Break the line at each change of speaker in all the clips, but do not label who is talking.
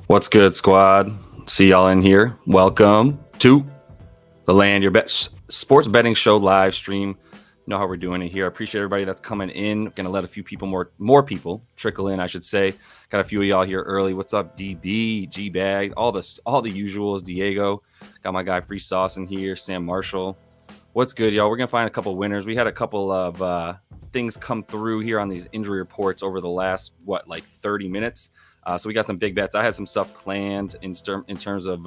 What's good, squad? See y'all in here. Welcome to the Land Your Bet Sports Betting Show live stream. You know how we're doing it here. I appreciate everybody that's coming in. Gonna let a few people, more people trickle in, I should say. Got a few of y'all here early. What's up, DB, G Bag, all the usuals. Diego, got my guy Free Sauce in here. Sam Marshall. What's good, y'all? We're gonna find a couple winners. We had a couple of things come through here on these injury reports over the last 30 minutes. So we got some big bets. I had some stuff planned in terms of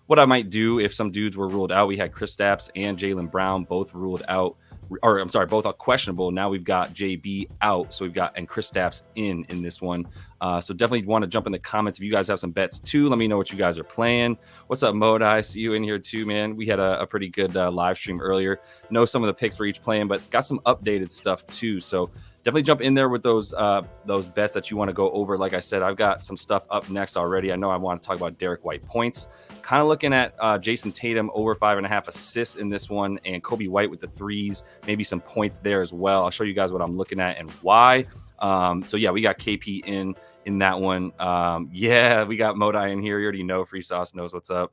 what I might do if some dudes were ruled out. We had Kristaps and Jaylen Brown both ruled out, or I'm sorry, both are questionable. Now we've got JB out, so we've got and Kristaps in this one. So definitely want to jump in the comments if you guys have some bets too. Let me know what you guys are playing. What's up, Moda? I see you in here too, man. We had a pretty good live stream earlier. Know some of the picks for each playing, but got some updated stuff too. So definitely jump in there with those bets that you want to go over. Like I said, I've got some stuff up next already. I know I want to talk about Derek White points. Kind of looking at Jason Tatum over 5.5 assists in this one, and Kobe White with the threes, maybe some points there as well. I'll show you guys what I'm looking at and why. So yeah, we got KP in that one. Yeah, we got Modai in here. You already know. Free Sauce knows what's up.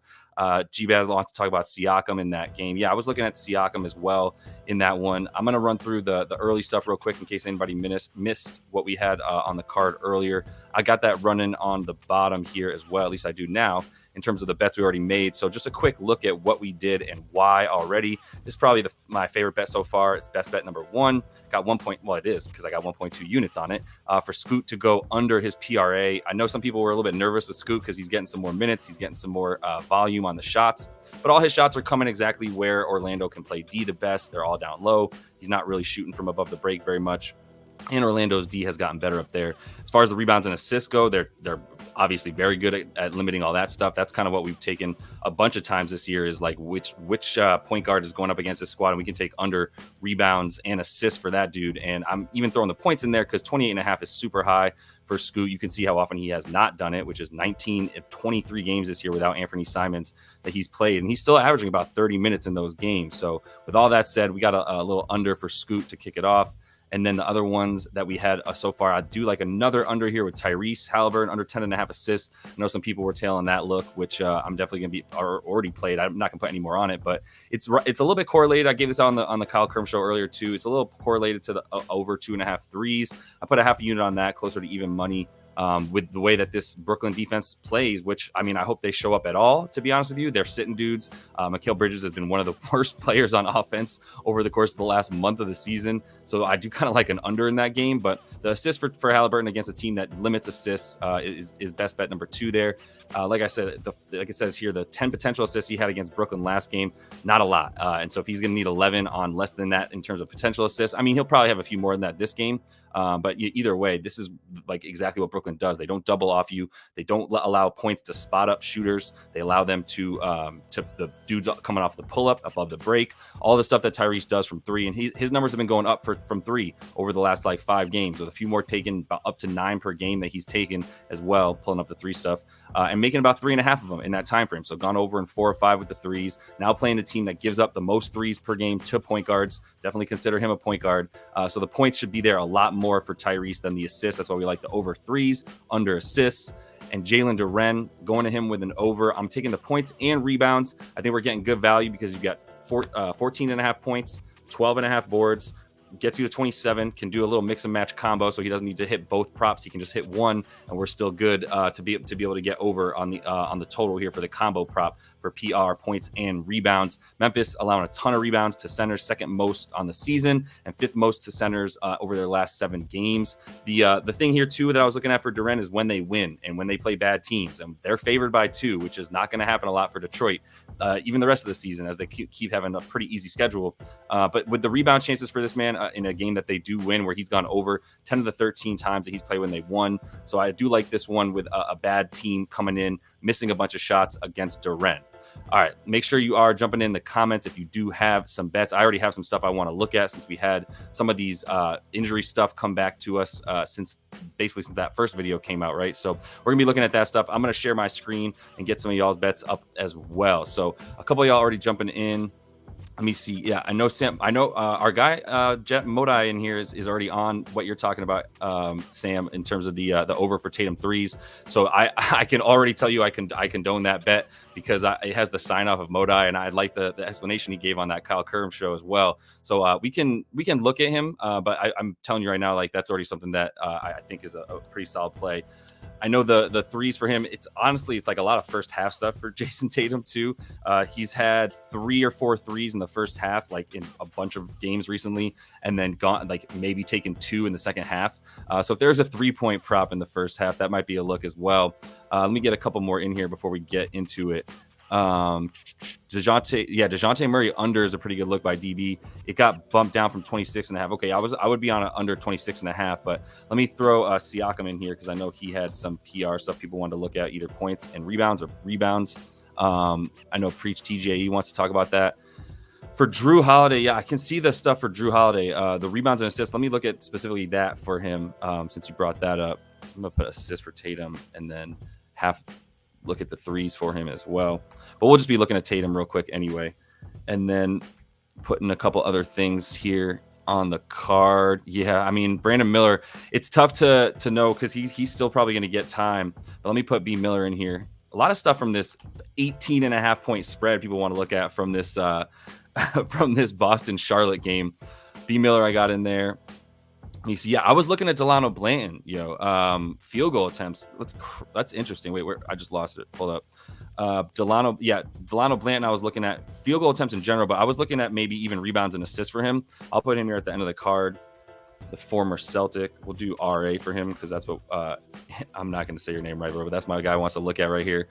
G-Bad wants to talk about Siakam in that game. Yeah, I was looking at Siakam as well in that one. I'm going to run through the early stuff real quick in case anybody missed what we had on the card earlier. I got that running on the bottom here as well. At least I do now in terms of the bets we already made. So just a quick look at what we did and why already. This is probably my favorite bet so far. It's best bet number one. Got 1 point. Well, it is because I got 1.2 units on it for Scoot to go under his PRA. I know some people were a little bit nervous with Scoot because he's getting some more minutes. He's getting some more volume on the shots, but all his shots are coming exactly where Orlando can play D the best. They're all down low. He's not really shooting from above the break very much. And Orlando's D has gotten better up there. As far as the rebounds and assists go, they're obviously very good at limiting all that stuff. That's kind of what we've taken a bunch of times this year is like which point guard is going up against this squad, and we can take under rebounds and assists for that dude. And I'm even throwing the points in there because 28.5 is super high for Scoot. You can see how often he has not done it, which is 19 of 23 games this year without Anthony Simons that he's played. And he's still averaging about 30 minutes in those games. So with all that said, we got a little under for Scoot to kick it off. And then the other ones that we had so far, I do like another under here with Tyrese Halliburton, under 10.5 assists. I know some people were tailing that look, which I'm definitely going to be already played. I'm not going to put any more on it, but it's a little bit correlated. I gave this out on the Kyle Kerm show earlier too. It's a little correlated to the over 2.5 threes. I put a half a unit on that, closer to even money. With the way that this Brooklyn defense plays, which, I mean, I hope they show up at all, to be honest with you. They're sitting dudes. Mikal Bridges has been one of the worst players on offense over the course of the last month of the season. So I do kind of like an under in that game. But the assist for Halliburton against a team that limits assists is best bet number two there. Like I said, like it says here, the 10 potential assists he had against Brooklyn last game, not a lot. And so if he's going to need 11 on less than that in terms of potential assists, I mean, he'll probably have a few more than that this game. But either way, this is like exactly what Brooklyn does. They don't double off you. They don't allow points to spot up shooters. They allow them to the dudes coming off the pull up above the break, all the stuff that Tyrese does from three. And his numbers have been going up from three over the last 5 games, with a few more taken, up to 9 per game that he's taken as well, pulling up the three stuff and making about 3.5 of them in that time frame. So gone over in 4 or 5 with the threes. Now playing the team that gives up the most threes per game to point guards. Definitely consider him a point guard. So the points should be there a lot more for Tyrese than the assists. That's why we like the over threes, under assists. And Jalen Duren, going to him with an over. I'm taking the points and rebounds. I think we're getting good value because you've got 14.5 points, 12.5 boards, gets you to 27, can do a little mix and match combo, so he doesn't need to hit both props. He can just hit one, and we're still good to be able to get over on the total here for the combo prop for PR, points, and rebounds. Memphis allowing a ton of rebounds to centers, second most on the season, and 5th most to centers over their last 7 games. The thing here, too, that I was looking at for Duren is when they win and when they play bad teams. And they're favored by 2, which is not going to happen a lot for Detroit, even the rest of the season, as they keep having a pretty easy schedule. But with the rebound chances for this man in a game that they do win, where he's gone over 10 of the 13 times that he's played when they won. So I do like this one with a bad team coming in, missing a bunch of shots against Duren. All right, make sure you are jumping in the comments if you do have some bets. I already have some stuff I want to look at since we had some of these injury stuff come back to us since that first video came out, right? So we're going to be looking at that stuff. I'm going to share my screen and get some of y'all's bets up as well. So a couple of y'all already jumping in. Let me see. Yeah, I know Sam. I know our guy Jet Modai in here is already on what you're talking about, Sam, in terms of the over for Tatum threes. So I can already tell you I condone that bet because it has the sign off of Modai, and I like the explanation he gave on that Kyle Curran show as well. So we can look at him, but I'm telling you right now, like that's already something that I think is a pretty solid play. I know the threes for him. It's honestly, it's like a lot of first half stuff for Jason Tatum too. He's had 3 or 4 threes in the first half, like in a bunch of games recently, and then gone like maybe taken 2 in the second half. So if there's a 3-point prop in the first half, that might be a look as well. Let me get a couple more in here before we get into it. DeJounte Murray under is a pretty good look by DB. It got bumped down from 26.5. Okay, I would be on an under 26.5, but let me throw Siakam in here because I know he had some PR stuff people wanted to look at, either points and rebounds or rebounds. I know Preach TJE wants to talk about that. For Drew Holiday, yeah, I can see the stuff for Drew Holiday. The rebounds and assists. Let me look at specifically that for him since you brought that up. I'm going to put assist for Tatum and then look at the threes for him as well. But we'll just be looking at Tatum real quick anyway. And then putting a couple other things here on the card. Yeah, I mean, Brandon Miller, it's tough to know because he's still probably going to get time. But let me put B. Miller in here. A lot of stuff from this 18.5-point spread people want to look at from this from this Boston-Charlotte game. B. Miller I got in there. You see, yeah, I was looking at Delano Blanton, field goal attempts. That's interesting. Wait, I just lost it. Hold up. Delano Blanton, I was looking at field goal attempts in general, but I was looking at maybe even rebounds and assists for him. I'll put him here at the end of the card. The former Celtic. We'll do RA for him because that's what I'm not going to say your name right, bro, but that's my guy wants to look at right here.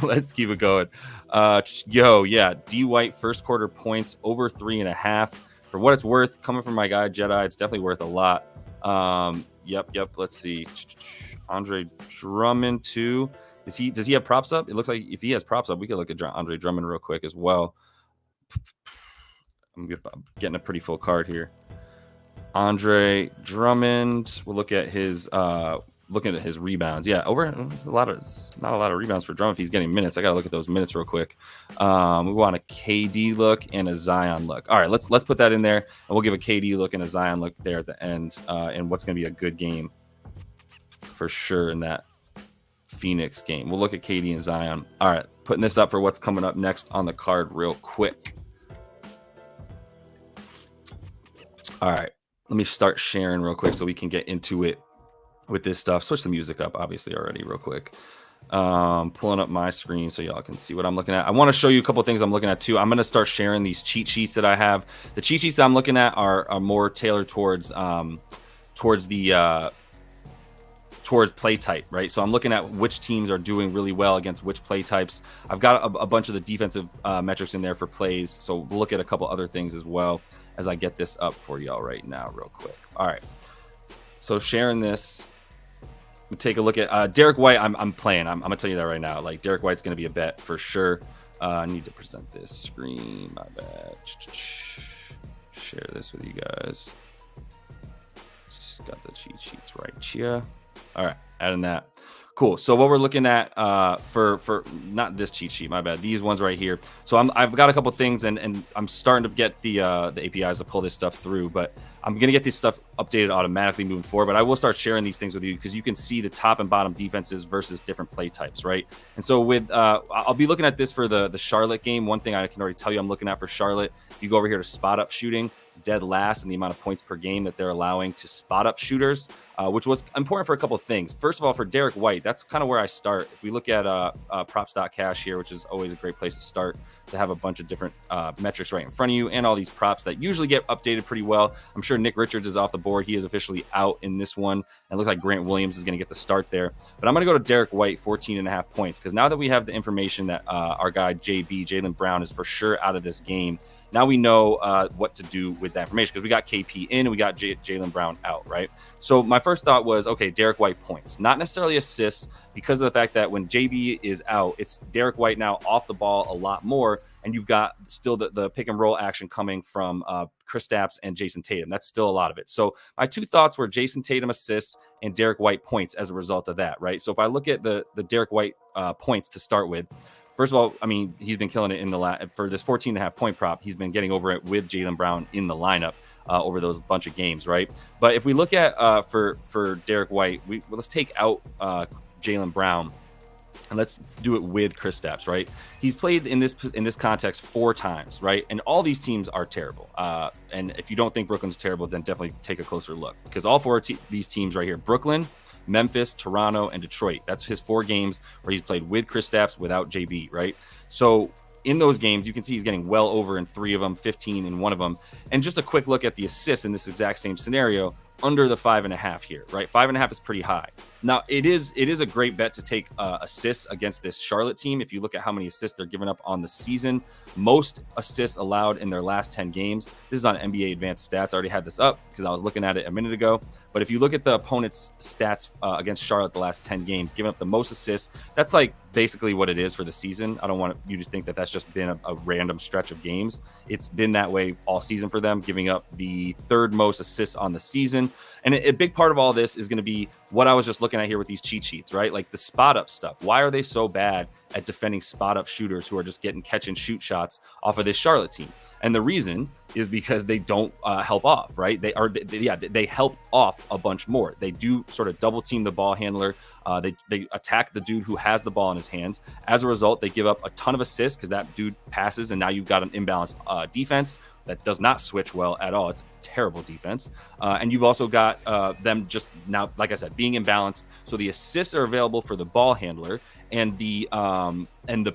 Let's keep it going. D White first quarter points over 3.5. For what it's worth, coming from my guy Jedi, it's definitely worth a lot. Yep. Let's see. Andre Drummond too. Does he have props up? It looks like if he has props up, we could look at Andre Drummond real quick as well. I'm getting a pretty full card here. Andre Drummond. We'll look at his looking at his rebounds. Yeah, it's not a lot of rebounds for Drummond if he's getting minutes. I gotta look at those minutes real quick. We want a KD look and a Zion look. All right, let's put that in there, and we'll give a KD look and a Zion look there at the end. And what's gonna be a good game for sure in that Phoenix game. We'll look at KD and Zion. All right, putting this up for what's coming up next on the card real quick. All right, let me start sharing real quick so we can get into it with this stuff. Switch the music up, obviously, already real quick. Pulling up my screen so y'all can see what I'm looking at. I want to show you a couple things I'm looking at too. I'm going to start sharing these cheat sheets that I have. The cheat sheets I'm looking at are more tailored towards play type, right? So I'm looking at which teams are doing really well against which play types. I've got a bunch of the defensive metrics in there for plays. So we'll look at a couple other things as well as I get this up for y'all right now real quick. All right. So sharing this. Take a look at Derek White. I'm playing. I'm gonna tell you that right now. Like Derek White's gonna be a bet for sure. I need to present this screen. My bad. Share this with you guys. Just got the cheat sheets right here. All right, adding that. Cool. So what we're looking at for not this cheat sheet, my bad. These ones right here. So I've got a couple things, and I'm starting to get the APIs to pull this stuff through, but I'm gonna get this stuff updated automatically moving forward. But I will start sharing these things with you because you can see the top and bottom defenses versus different play types, right? And so with I'll be looking at this for the Charlotte game. One thing I can already tell you I'm looking at for Charlotte. If you go over here to spot up shooting, dead last in the amount of points per game that they're allowing to spot up shooters, which was important for a couple of things. First of all, for Derek White, that's kind of where I start. If we look at props.cash here, which is always a great place to start to have a bunch of different metrics right in front of you and all these props that usually get updated pretty well. I'm sure Nick Richards is off the board. He is officially out in this one. And it looks like Grant Williams is going to get the start there. But I'm going to go to Derek White, 14.5 points, because now that we have the information that our guy Jaylen Brown is for sure out of this game, now we know what to do with that information because we got KP in and we got Jaylen Brown out, right? So my first thought was, okay, Derek White points, not necessarily assists, because of the fact that when JB is out, it's Derek White now off the ball a lot more, and you've got still the pick and roll action coming from Kristaps and Jason Tatum. That's still a lot of it. So my two thoughts were Jason Tatum assists and Derek White points as a result of that, right? So if I look at the Derek White points to start with, First of all, I mean, he's been killing it in the for this 14.5 point prop. He's been getting over it with Jaylen Brown in the lineup over those bunch of games, right? But if we look at for Derek White, let's take out Jaylen Brown. And let's do it with Kristaps, right? He's played in this context 4 times, right? And all these teams are terrible. And if you don't think Brooklyn's terrible, then definitely take a closer look, because all 4 these teams right here, Brooklyn, Memphis, Toronto, and Detroit, that's his 4 games where he's played with Kristaps, without JB, right? So in those games, you can see he's getting well over in 3 of them, 15 in 1 of them. And just a quick look at the assists in this exact same scenario, under the 5.5 here, right? 5.5 is pretty high. Now, it is a great bet to take assists against this Charlotte team. If you look at how many assists they're giving up on the season, most assists allowed in their last 10 games. This is on NBA Advanced Stats. I already had this up because I was looking at it a minute ago. But if you look at the opponent's stats against Charlotte the last 10 games, giving up the most assists, that's like basically what it is for the season. I don't want you to think that that's just been a random stretch of games. It's been that way all season for them, giving up the 3rd most assists on the season. And a big part of all this is going to be what I was just looking at here with these cheat sheets, right? Like the spot up stuff. Why are they so bad at defending spot up shooters who are just getting catch and shoot shots off of this Charlotte team? And the reason is because they don't help off, right? They help off a bunch more. They do sort of double team the ball handler. They attack the dude who has the ball in his hands. As a result, they give up a ton of assists because that dude passes, and now you've got an imbalanced defense that does not switch well at all. It's a terrible defense. And you've also got them just now, like I said, being imbalanced. So the assists are available for the ball handler, and the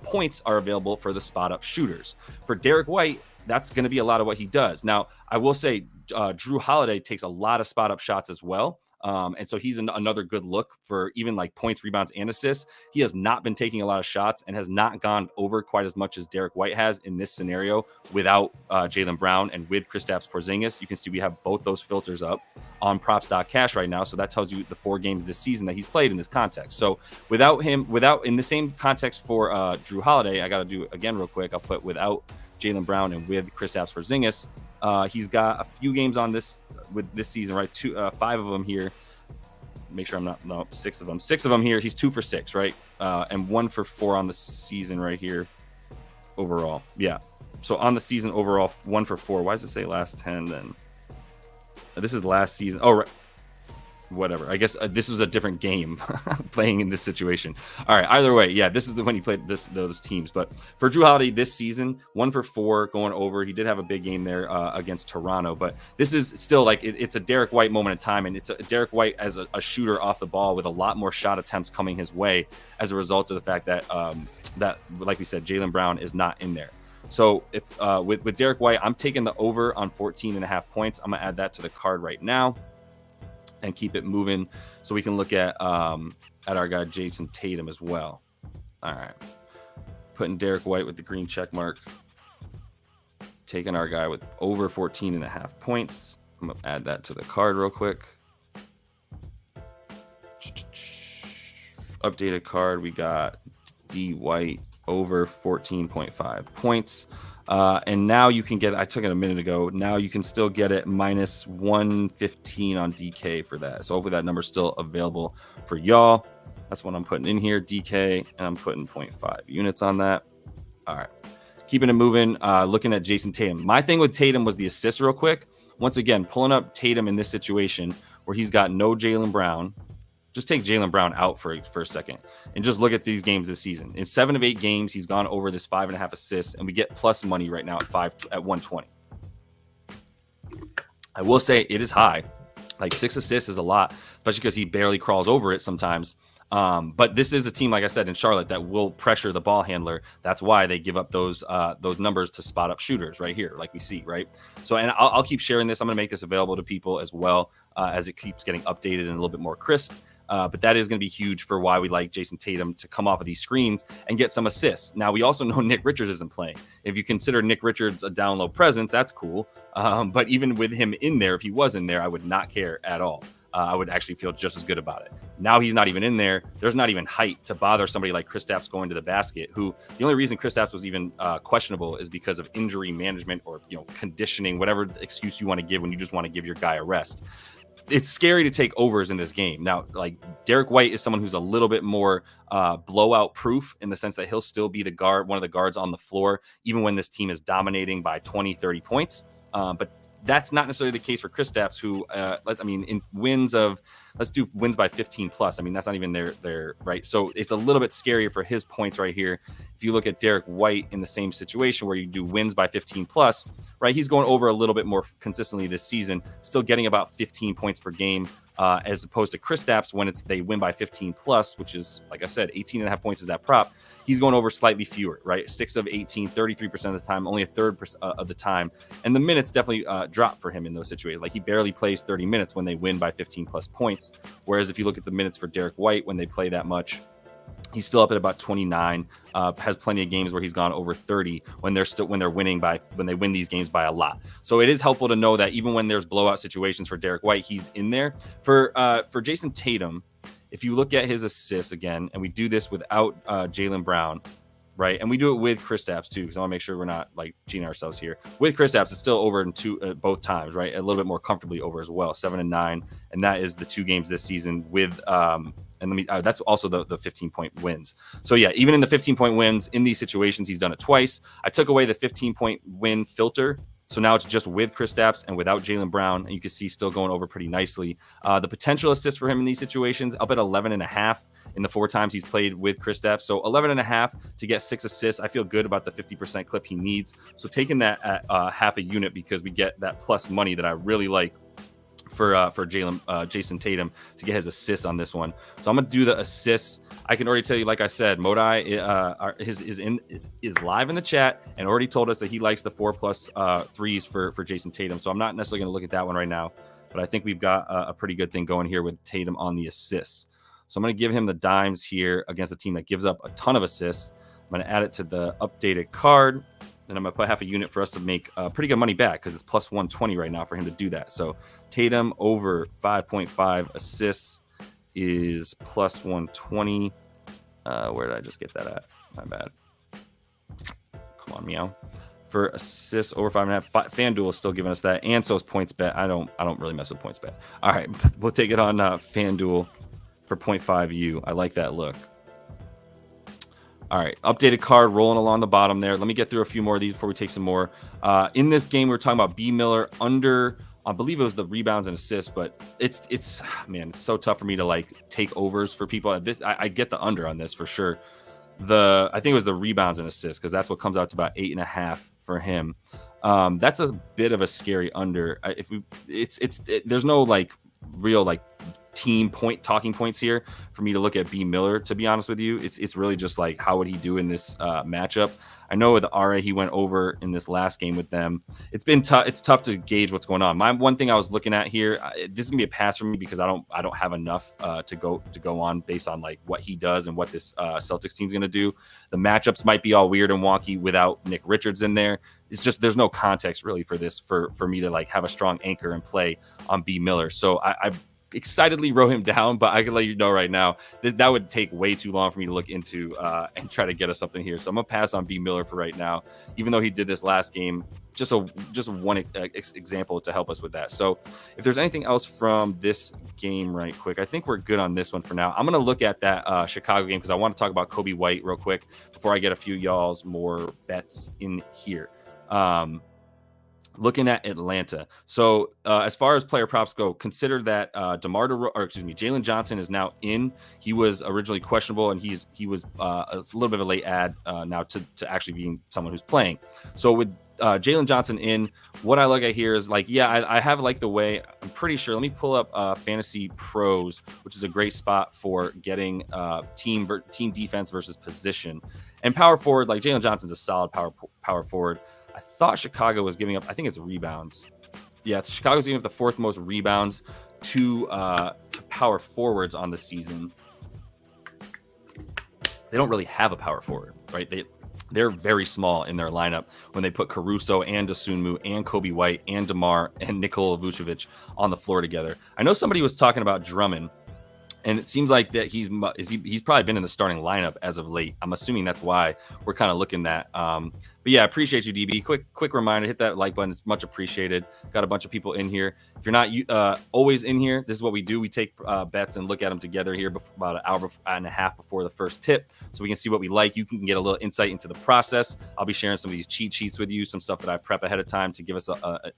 points are available for the spot up shooters. For Derek White, that's going to be a lot of what he does. Now, I will say Drew Holiday takes a lot of spot up shots as well. And so he's another good look for even like points, rebounds, and assists. He has not been taking a lot of shots and has not gone over quite as much as Derek White has in this scenario without Jaylen Brown and with Kristaps Porzingis. You can see we have both those filters up on props.cash right now. So that tells you the 4 games this season that he's played in this context. So without in the same context for Drew Holiday, I got to do it again real quick. I'll put without Jaylen Brown and with Kristaps Porzingis. He's got a few games on this with this season, right? 5 of them here. Make sure I'm not, no, 6 of them. 6 of them here. He's 2 for 6, right? And 1 for 4 on the season right here overall. Yeah. So on the season overall, 1 for 4. Why does it say last 10 then? This is last season. Oh, right. Whatever. I guess this was a different game playing in this situation. All right. Either way, yeah, this is when he played those teams. But for Drew Holiday this season, 1 for 4 going over. He did have a big game there against Toronto, but this is still like it's a Derek White moment in time, and it's a Derek White as a shooter off the ball with a lot more shot attempts coming his way as a result of the fact that that, like we said, Jaylen Brown is not in there. So if with Derek White, I'm taking the over on 14.5 points. I'm gonna add that to the card right now and keep it moving so we can look at our guy Jason Tatum as well. All right, putting Derek White with the green check mark, taking our guy with over 14.5 points. I'm gonna add that to the card real quick. Updated card, we got D White over 14.5 points. And now you can get, I took it a minute ago, now you can still get it minus 115 on DK for that. So hopefully that number's still available for y'all. That's what I'm putting in here, DK, and I'm putting 0.5 units on that. All right, keeping it moving, looking at Jason Tatum. My thing with Tatum was the assists real quick. Once again, pulling up Tatum in this situation where he's got no Jaylen Brown. Just take Jaylen Brown out for a second and just look at these games this season. In 7 of 8 games, he's gone over this 5.5 assists, and we get plus money right now at 120. I will say it is high. Like 6 assists is a lot, especially because he barely crawls over it sometimes. But this is a team, like I said, in Charlotte that will pressure the ball handler. That's why they give up those numbers to spot up shooters right here, like we see, right? So, and I'll keep sharing this. I'm going to make this available to people as well as it keeps getting updated and a little bit more crisp. But that is going to be huge for why we like Jason Tatum to come off of these screens and get some assists. Now, we also know Nick Richards isn't playing. If you consider Nick Richards a down low presence, that's cool. But even with him in there, if he was in there, I would not care at all. I would actually feel just as good about it. Now he's not even in there. There's not even height to bother somebody like Kristaps going to the basket, who the only reason Kristaps was even questionable is because of injury management or conditioning, whatever excuse you want to give when you just want to give your guy a rest. it's scary to take overs in this game. Now, like Derek White is someone who's a little bit more blowout proof in the sense that he'll still be the guard, one of the guards on the floor, even when this team is dominating by 20, 30 points. But that's not necessarily the case for Kristaps, who, in wins of, let's do wins by 15 plus. I mean, that's not even their right. So it's a little bit scarier for his points right here. If you look at Derek White in the same situation where you do wins by 15 plus, right, he's going over a little bit more consistently this season, still getting about 15 points per game. As opposed to Kristaps when they win by 15 plus, which is, like I said, 18.5 points is that prop. He's going over slightly fewer, right? 6 of 18, 33% of the time, only a third of the time. And the minutes definitely drop for him in those situations. Like he barely plays 30 minutes when they win by 15 plus points. Whereas if you look at the minutes for Derek White, when they play that much, he's still up at about 29. Has plenty of games where he's gone over 30 when they win these games by a lot. So it is helpful to know that even when there's blowout situations for Derek White, he's in there. For Jason Tatum, if you look at his assists again, and we do this without Jaylen Brown, right? And we do it with Kristaps too, because I want to make sure we're not like cheating ourselves here. With Kristaps, it's still over in both times, right? A little bit more comfortably over as well, 7 and 9, and that is the 2 games this season with that's also the 15-point wins. So yeah, even in the 15-point wins in these situations, he's done it twice. I took away the 15-point win filter. So now it's just with Kristaps and without Jaylen Brown, and you can see still going over pretty nicely. The potential assist for him in these situations up at 11.5 in the 4 times he's played with Kristaps. So 11.5 to get 6 assists. I feel good about the 50% clip he needs. So taking that at half a unit, because we get that plus money that I really like for Jason Tatum to get his assists on this one. So I'm gonna do the assists. I can already tell you, like I said, Modi is live in the chat and already told us that he likes the 4+ threes for Jason Tatum. So I'm not necessarily gonna look at that one right now, but I think we've got a pretty good thing going here with Tatum on the assists. So I'm gonna give him the dimes here against a team that gives up a ton of assists. I'm gonna add it to the updated card. And I'm going to put half a unit for us to make pretty good money back, because it's plus 120 right now for him to do that. So Tatum over 5.5 assists is plus 120. Where did I just get that at? My bad. Come on, meow. For assists over 5.5, FanDuel is still giving us that. And so is PointsBet. I don't really mess with PointsBet. All right, we'll take it on FanDuel for 0.5U. I like that look. All right, updated card rolling along the bottom there. Let me get through a few more of these before we take some more. In this game, we were talking about B. Miller under, I believe it was the rebounds and assists, but it's so tough for me to like take overs for people. I get the under on this for sure. I think it was the rebounds and assists, because that's what comes out to about 8.5 for him. That's a bit of a scary under. There's no like real like team talking points here for me to look at B. Miller, to be honest with you. It's really just like, how would he do in this matchup? I know with RA he went over in this last game with them. It's been tough. It's tough to gauge what's going on. My one thing I was looking at here, this is gonna be a pass for me, because I don't have enough to go on based on like what he does and what this Celtics team's gonna do. The matchups might be all weird and wonky without Nick Richards in there. It's just there's no context really for this for me to like have a strong anchor and play on B. Miller. So I excitedly wrote him down, but I can let you know right now that would take way too long for me to look into and try to get us something here. So I'm gonna pass on B. Miller for right now, even though he did this last game. Just one example to help us with that. So if there's anything else from this game right quick, I think we're good on this one for now. I'm gonna look at that Chicago game, because I want to talk about Kobe White real quick before I get a few y'all's more bets in here. Looking at Atlanta. So as far as player props go, consider that Jalen Johnson is now in. He was originally questionable, and he was a little bit of a late add now to actually being someone who's playing. So with Jalen Johnson in, what I look at here is like, I have like the way, I'm pretty sure. Let me pull up Fantasy Pros, which is a great spot for getting team defense versus position. And power forward, like Jalen Johnson's a solid power forward. I thought Chicago was giving up, I think it's rebounds. Yeah, Chicago's giving up the 4th most rebounds to power forwards on the season. They don't really have a power forward, right? They're very small in their lineup when they put Caruso and Dosunmu and Kobe White and DeMar and Nikola Vucevic on the floor together. I know somebody was talking about Drummond, and it seems like that he's probably been in the starting lineup as of late. I'm assuming that's why we're kind of looking at But yeah, appreciate you, DB. Quick reminder, hit that like button. It's much appreciated. Got a bunch of people in here. If you're not always in here, this is what we do. We take bets and look at them together here about an hour and a half before the first tip, so we can see what we like. You can get a little insight into the process. I'll be sharing some of these cheat sheets with you, some stuff that I prep ahead of time to give us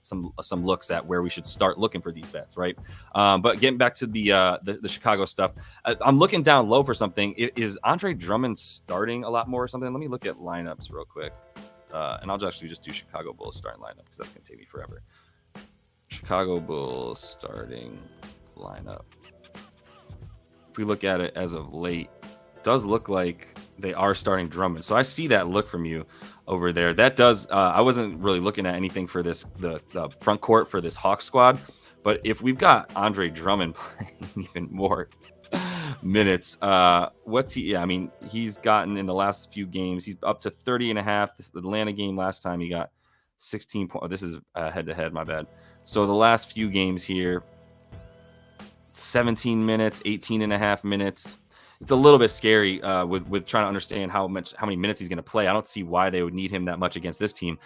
some looks at where we should start looking for these bets, right? But getting back to the Chicago stuff, I'm looking down low for something. Is Andre Drummond starting a lot more or something? Let me look at lineups real quick. And I'll actually just do Chicago Bulls starting lineup because that's going to take me forever. Chicago Bulls starting lineup. If we look at it as of late, it does look like they are starting Drummond. So I see that look from you over there. That does. I wasn't really looking at anything for the front court for this Hawks squad. But if we've got Andre Drummond playing even more minutes, what's he? Yeah, I mean, he's gotten in the last few games, he's up to 30 and a half. This Atlanta game last time he got 16 points. Oh, this is head to head, my bad. So the last few games here, 17 minutes, 18 and a half minutes. It's a little bit scary with trying to understand how many minutes he's going to play. I don't see why they would need him that much against this team.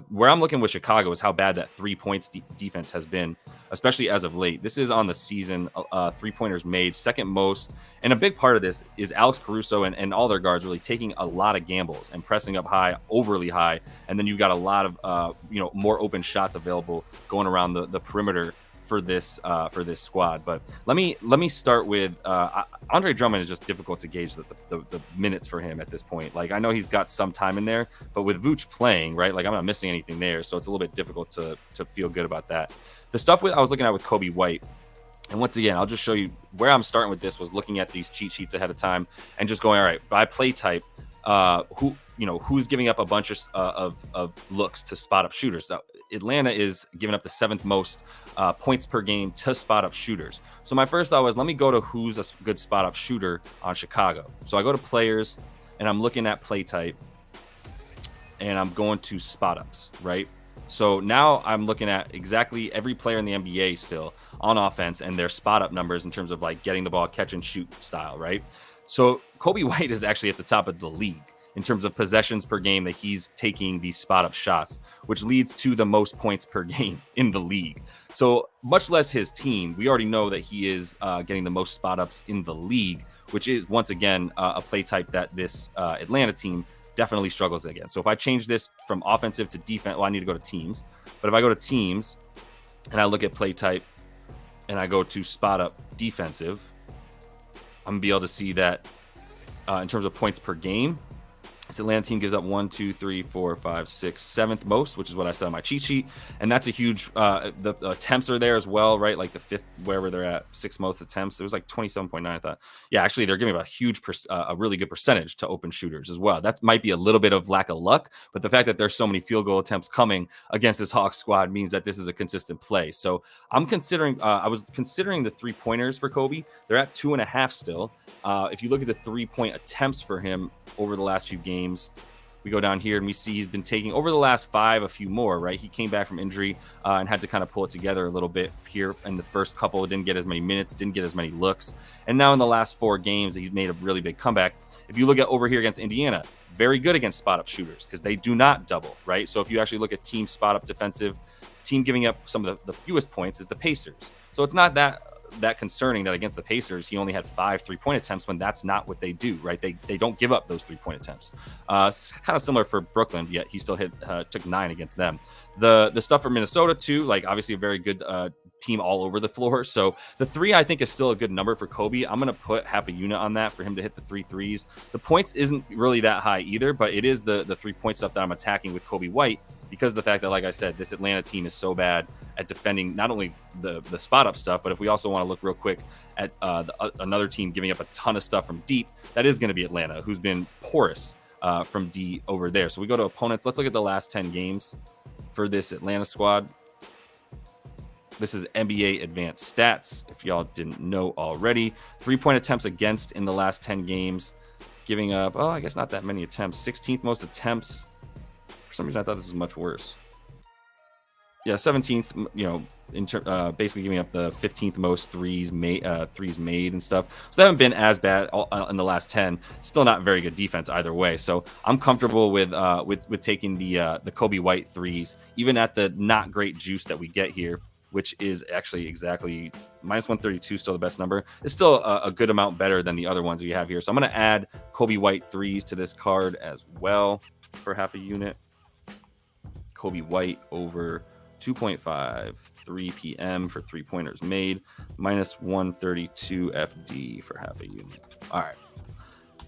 Where I'm looking with Chicago is how bad that 3 points defense has been, especially as of late. This is on the season, 3-pointers made, second most. And a big part of this is Alex Caruso and all their guards really taking a lot of gambles and pressing up high, overly high. And then you've got a lot of more open shots available going around the perimeter for this squad. But let me start with Andre Drummond. Is just difficult to gauge the minutes for him at this point. Like, I know he's got some time in there, but with Vooch playing, right, like I'm not missing anything there, so it's a little bit difficult to feel good about that. The stuff I was looking at with Kobe White, and once again, I'll just show you where I'm starting with this, was looking at these cheat sheets ahead of time and just going, all right, by play type, who's giving up a bunch of looks to spot up shooters. So Atlanta is giving up the 7th most points per game to spot up shooters. So my first thought was, let me go to who's a good spot up shooter on Chicago. So I go to players and I'm looking at play type and I'm going to spot ups, right? So now I'm looking at exactly every player in the NBA still on offense and their spot up numbers in terms of like getting the ball, catch and shoot style, right? So Kobe White is actually at the top of the league in terms of possessions per game that he's taking these spot up shots, which leads to the most points per game in the league. So much less his team, we already know that he is getting the most spot ups in the league, which is once again a play type that this Atlanta team definitely struggles against. So if I change this from offensive to defense, well, I need to go to teams. But if I go to teams and I look at play type and I go to spot up defensive, I'm gonna be able to see that in terms of points per game, this Atlanta team gives up 1, 2, 3, 4, 5, 6, 7th most, which is what I said on my cheat sheet. And that's a huge, the attempts are there as well, right? Like the 5th, wherever they're at, 6th most attempts. It was like 27.9, I thought. Yeah, actually, they're giving a huge, a really good percentage to open shooters as well. That might be a little bit of lack of luck, but the fact that there's so many field goal attempts coming against this Hawks squad means that this is a consistent play. So I'm considering, I was considering the 3-pointers for Kobe. They're at 2.5 still. If you look at the 3-point attempts for him over the last few games, we go down here and we see he's been taking over the last 5 a few more, right? He came back from injury and had to kind of pull it together a little bit here in the first couple. Didn't get as many minutes, didn't get as many looks. And now in the last 4 games, he's made a really big comeback. If you look at over here against Indiana, very good against spot up shooters because they do not double, right? So if you actually look at team spot up defensive, team giving up some of the fewest points is the Pacers. So it's not that concerning that against the Pacers he only had 5 3-point attempts when that's not what they do, right? They don't give up those 3-point attempts. It's kind of similar for Brooklyn, yet he still took 9 against them. The stuff for Minnesota too, like obviously a very good team all over the floor. So the 3 I think is still a good number for Kobe. I'm gonna put half a unit on that for him to hit the 3 threes. The points isn't really that high either, but it is the 3-point stuff that I'm attacking with Kobe White, because of the fact that, like I said, this Atlanta team is so bad at defending not only the spot up stuff, but if we also want to look real quick at another team giving up a ton of stuff from deep, that is going to be Atlanta, who's been porous from D over there. So we go to opponents. Let's look at the last 10 games for this Atlanta squad. This is NBA Advanced Stats, if y'all didn't know already. 3-point attempts against in the last 10 games, giving up, I guess not that many attempts. 16th most attempts. For some reason, I thought this was much worse. Yeah, 17th, basically giving up the 15th most threes made and stuff. So they haven't been as bad in the last 10. Still not very good defense either way. So I'm comfortable with taking the Kobe White threes, even at the not great juice that we get here, which is actually exactly minus 132, still the best number. It's still a good amount better than the other ones we have here. So I'm going to add Kobe White threes to this card as well for half a unit. Kobe White over 2.5, 3 p.m. for 3-pointers made, minus 132 FD for half a unit. All right,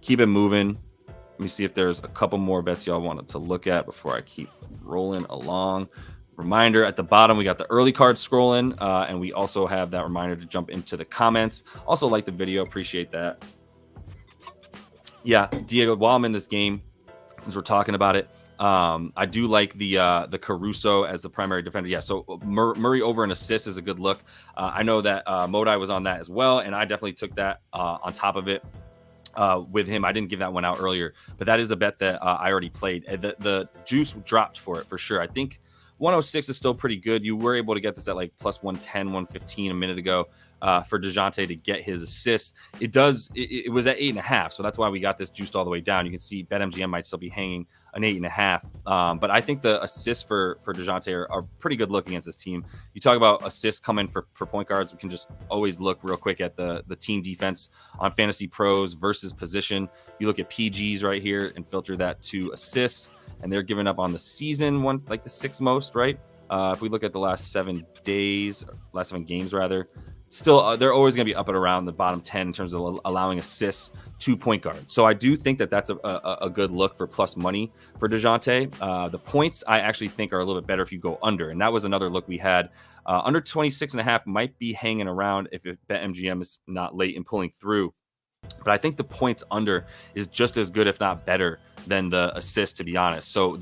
keep it moving. Let me see if there's a couple more bets y'all wanted to look at before I keep rolling along. Reminder at the bottom, we got the early cards scrolling, and we also have that reminder to jump into the comments. Also like the video, appreciate that. Yeah, Diego, while I'm in this game, since we're talking about it, I do like the Caruso as the primary defender. Yeah, so Murray over an assist is a good look. I know that Modai was on that as well, and I definitely took that on top of it with him. I didn't give that one out earlier, but that is a bet that I already played. The juice dropped for it for sure. I think 106 is still pretty good. You were able to get this at like plus 110, 115 a minute ago for DeJounte to get his assists. It was at 8.5, so that's why we got this juiced all the way down. You can see BetMGM might still be hanging an 8.5, but I think the assists for DeJounte are pretty good look against this team. You talk about assists coming for point guards. We can just always look real quick at the team defense on Fantasy Pros versus position. You look at PGs right here and filter that to assists, and they're giving up on the season one, like the 6th most, right? If we look at the last 7 games rather, still they're always going to be up and around the bottom 10 in terms of allowing assists to point guards. So I do think that that's a good look for plus money for DeJounte. The points I actually think are a little bit better if you go under, and that was another look we had. Under 26.5 might be hanging around if BetMGM is not late in pulling through. But I think the points under is just as good, if not better, than the assist, to be honest. So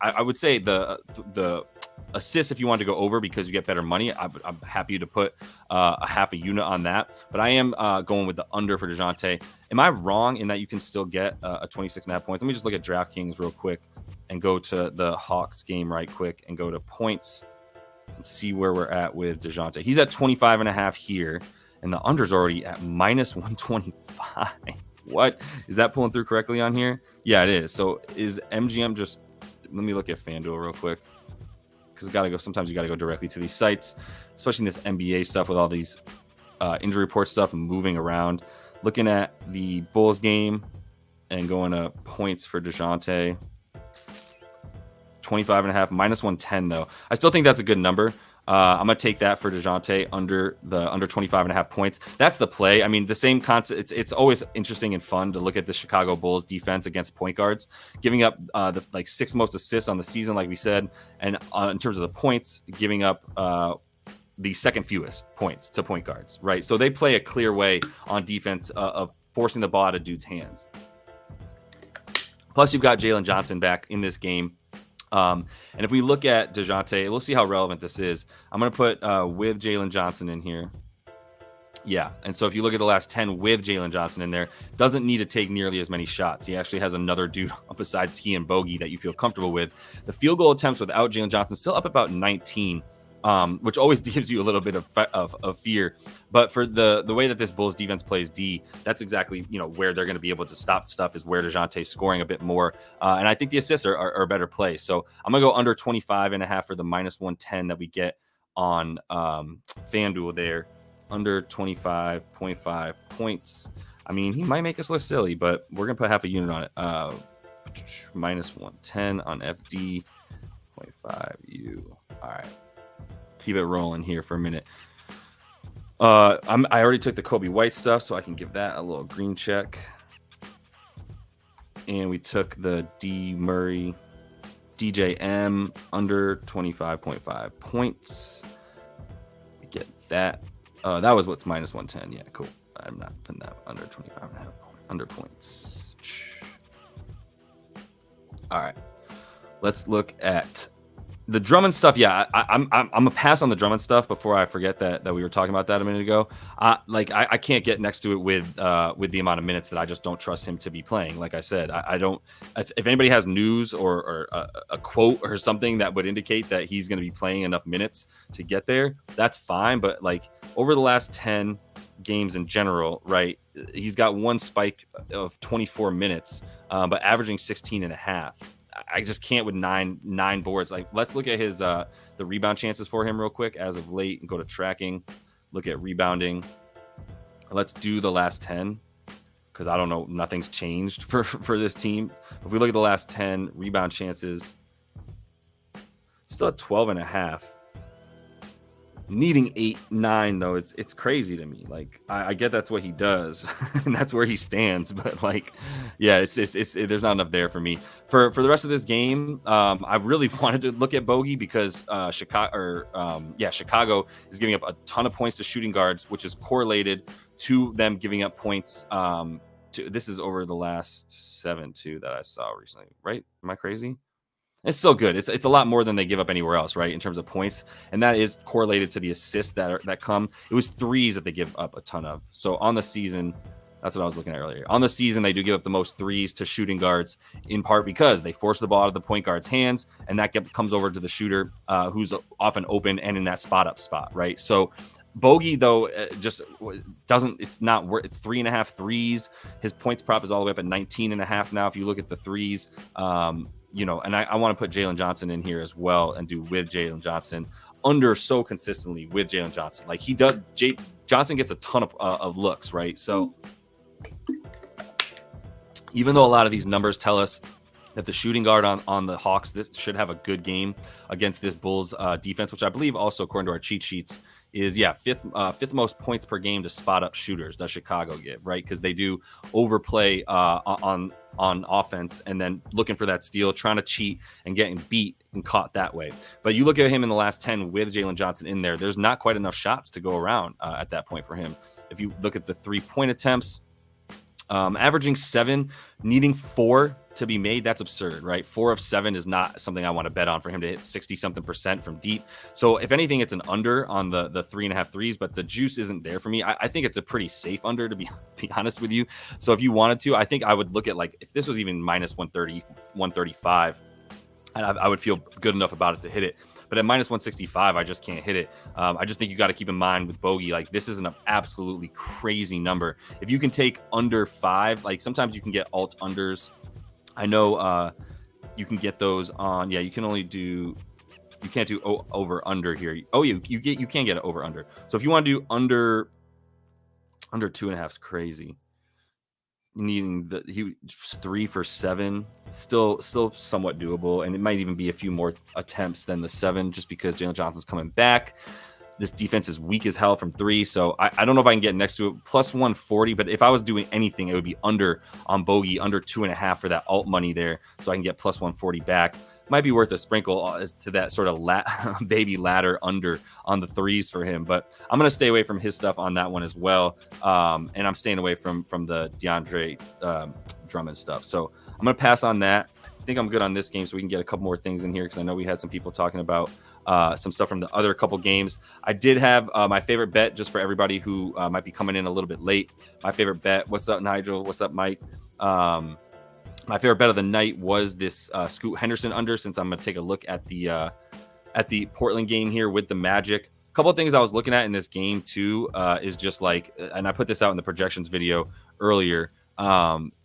I would say the assist, if you want to go over because you get better money, I'm happy to put a half a unit on that. But I am going with the under for DeJounte. Am I wrong in that you can still get a 26.5 points? Let me just look at DraftKings real quick and go to the Hawks game right quick and go to points and see where we're at with DeJounte. He's at 25.5 here, and the under's already at minus 125. What? Is that pulling through correctly on here? Yeah, it is. So is MGM just... Let me look at FanDuel real quick, because sometimes you got to go directly to these sites, especially in this NBA stuff with all these injury report stuff and moving around. Looking at the Bulls game and going to points for DeJounte. 25.5, minus 110 though. I still think that's a good number. I'm going to take that for DeJounte under 25.5 points. That's the play. I mean, the same concept. It's always interesting and fun to look at the Chicago Bulls defense against point guards, giving up the 6th most assists on the season, like we said. And in terms of the points, giving up the 2nd fewest points to point guards, right? So they play a clear way on defense of forcing the ball out of dudes' hands. Plus, you've got Jalen Johnson back in this game. And if we look at DeJounte, we'll see how relevant this is. I'm going to put with Jalen Johnson in here. Yeah, and so if you look at the last 10 with Jalen Johnson in there, doesn't need to take nearly as many shots. He actually has another dude besides he and Bogey that you feel comfortable with. The field goal attempts without Jalen Johnson still up about 19, which always gives you a little bit of fear. But for the way that this Bulls defense plays D, that's exactly where they're going to be able to stop stuff, is where DeJounte's scoring a bit more. And I think the assists are a better play. So I'm going to go under 25.5 for the minus 110 that we get on FanDuel there. Under 25.5 points. I mean, he might make us look silly, but we're going to put half a unit on it. Minus 110 on FD. 0.5U. All right. Keep it rolling here for a minute. I already took the Kobe White stuff, so I can give that a little green check. And we took the D Murray DJM under 25.5 points. We get that. That was what's minus 110. Yeah, cool. I'm not putting that under 25.5 under points. All right. Let's look at The Drummond stuff, yeah, I'm a pass on the Drummond stuff before I forget that we were talking about that a minute ago. I can't get next to it with the amount of minutes that I just don't trust him to be playing. Like I said, I don't. If anybody has news or a quote or something that would indicate that he's going to be playing enough minutes to get there, that's fine. But like over the last 10 games in general, right, he's got one spike of 24 minutes, but averaging 16 and a half. I just can't with nine boards. Like, let's look at his the rebound chances for him real quick as of late and go to tracking. Look at rebounding. Let's do the last 10 because I don't know, nothing's changed for this team. If we look at the last 10 rebound chances, still at 12 and a half. Needing 8, 9 though, it's crazy to me. Like I get that's what he does and that's where he stands, but like, yeah, it's there's not enough there for me. For the rest of this game, I really wanted to look at Bogey because Chicago is giving up a ton of points to shooting guards, which is correlated to them giving up points. This is over the last 7 too that I saw recently, right? Am I crazy? It's still good. It's a lot more than they give up anywhere else, right? In terms of points, and that is correlated to the assists that come. It was threes that they give up a ton of. So on the season, that's what I was looking at earlier. On the season, they do give up the most threes to shooting guards, in part because they force the ball out of the point guard's hands, and that comes over to the shooter, who's often open and in that spot, right? So Bogey though just doesn't. It's not worth. It's 3.5 threes. His points prop is all the way up at 19.5 now. If you look at the threes. And I want to put Jalen Johnson in here as well and do with Jalen Johnson under so consistently with Jalen Johnson. Like he does, Johnson gets a ton of looks, right? So even though a lot of these numbers tell us that the shooting guard on the Hawks this should have a good game against this Bulls defense, which I believe also according to our cheat sheets is fifth most points per game to spot up shooters does Chicago give, right? Because they do overplay on offense and then looking for that steal, trying to cheat and getting beat and caught that way. But you look at him in the last 10 with Jalen Johnson in there's not quite enough shots to go around at that point for him. If you look at the 3-point attempts, averaging 7, needing 4 to be made, that's absurd, right? 4 of 7 is not something I want to bet on for him to hit 60-something% from deep. So if anything, it's an under on the 3.5 threes, but the juice isn't there for me. I think it's a pretty safe under, to be honest with you. So if you wanted to, I think I would look at like if this was even minus 130, 135, I would feel good enough about it to hit it. But at minus 165, I just can't hit it. I just think you got to keep in mind with Bogey, like this is an absolutely crazy number. If you can take under 5, like sometimes you can get alt unders. I know you can get those on. Yeah, you can only do. You can't do over under here. Oh, you can get it over under. So if you want to do under 2.5 is crazy. Needing he 3 for 7, still somewhat doable, and it might even be a few more attempts than the 7, just because Jalen Johnson's coming back. This defense is weak as hell from 3, so I don't know if I can get next to it. Plus 140, but if I was doing anything, it would be under on Bogey, under 2.5 for that alt money there, so I can get plus 140 back. Might be worth a sprinkle as to that sort of baby ladder under on the threes for him, but I'm going to stay away from his stuff on that one as well. And I'm staying away from the DeAndre Drummond stuff. So I'm going to pass on that. I think I'm good on this game, so we can get a couple more things in here because I know we had some people talking about some stuff from the other couple games. I did have my favorite bet just for everybody who might be coming in a little bit late. My favorite bet. What's up, Nigel? What's up, Mike? My favorite bet of the night was this Scoot Henderson under, since I'm going to take a look at the Portland game here with the Magic. A couple of things I was looking at in this game too is just like, and I put this out in the projections video earlier.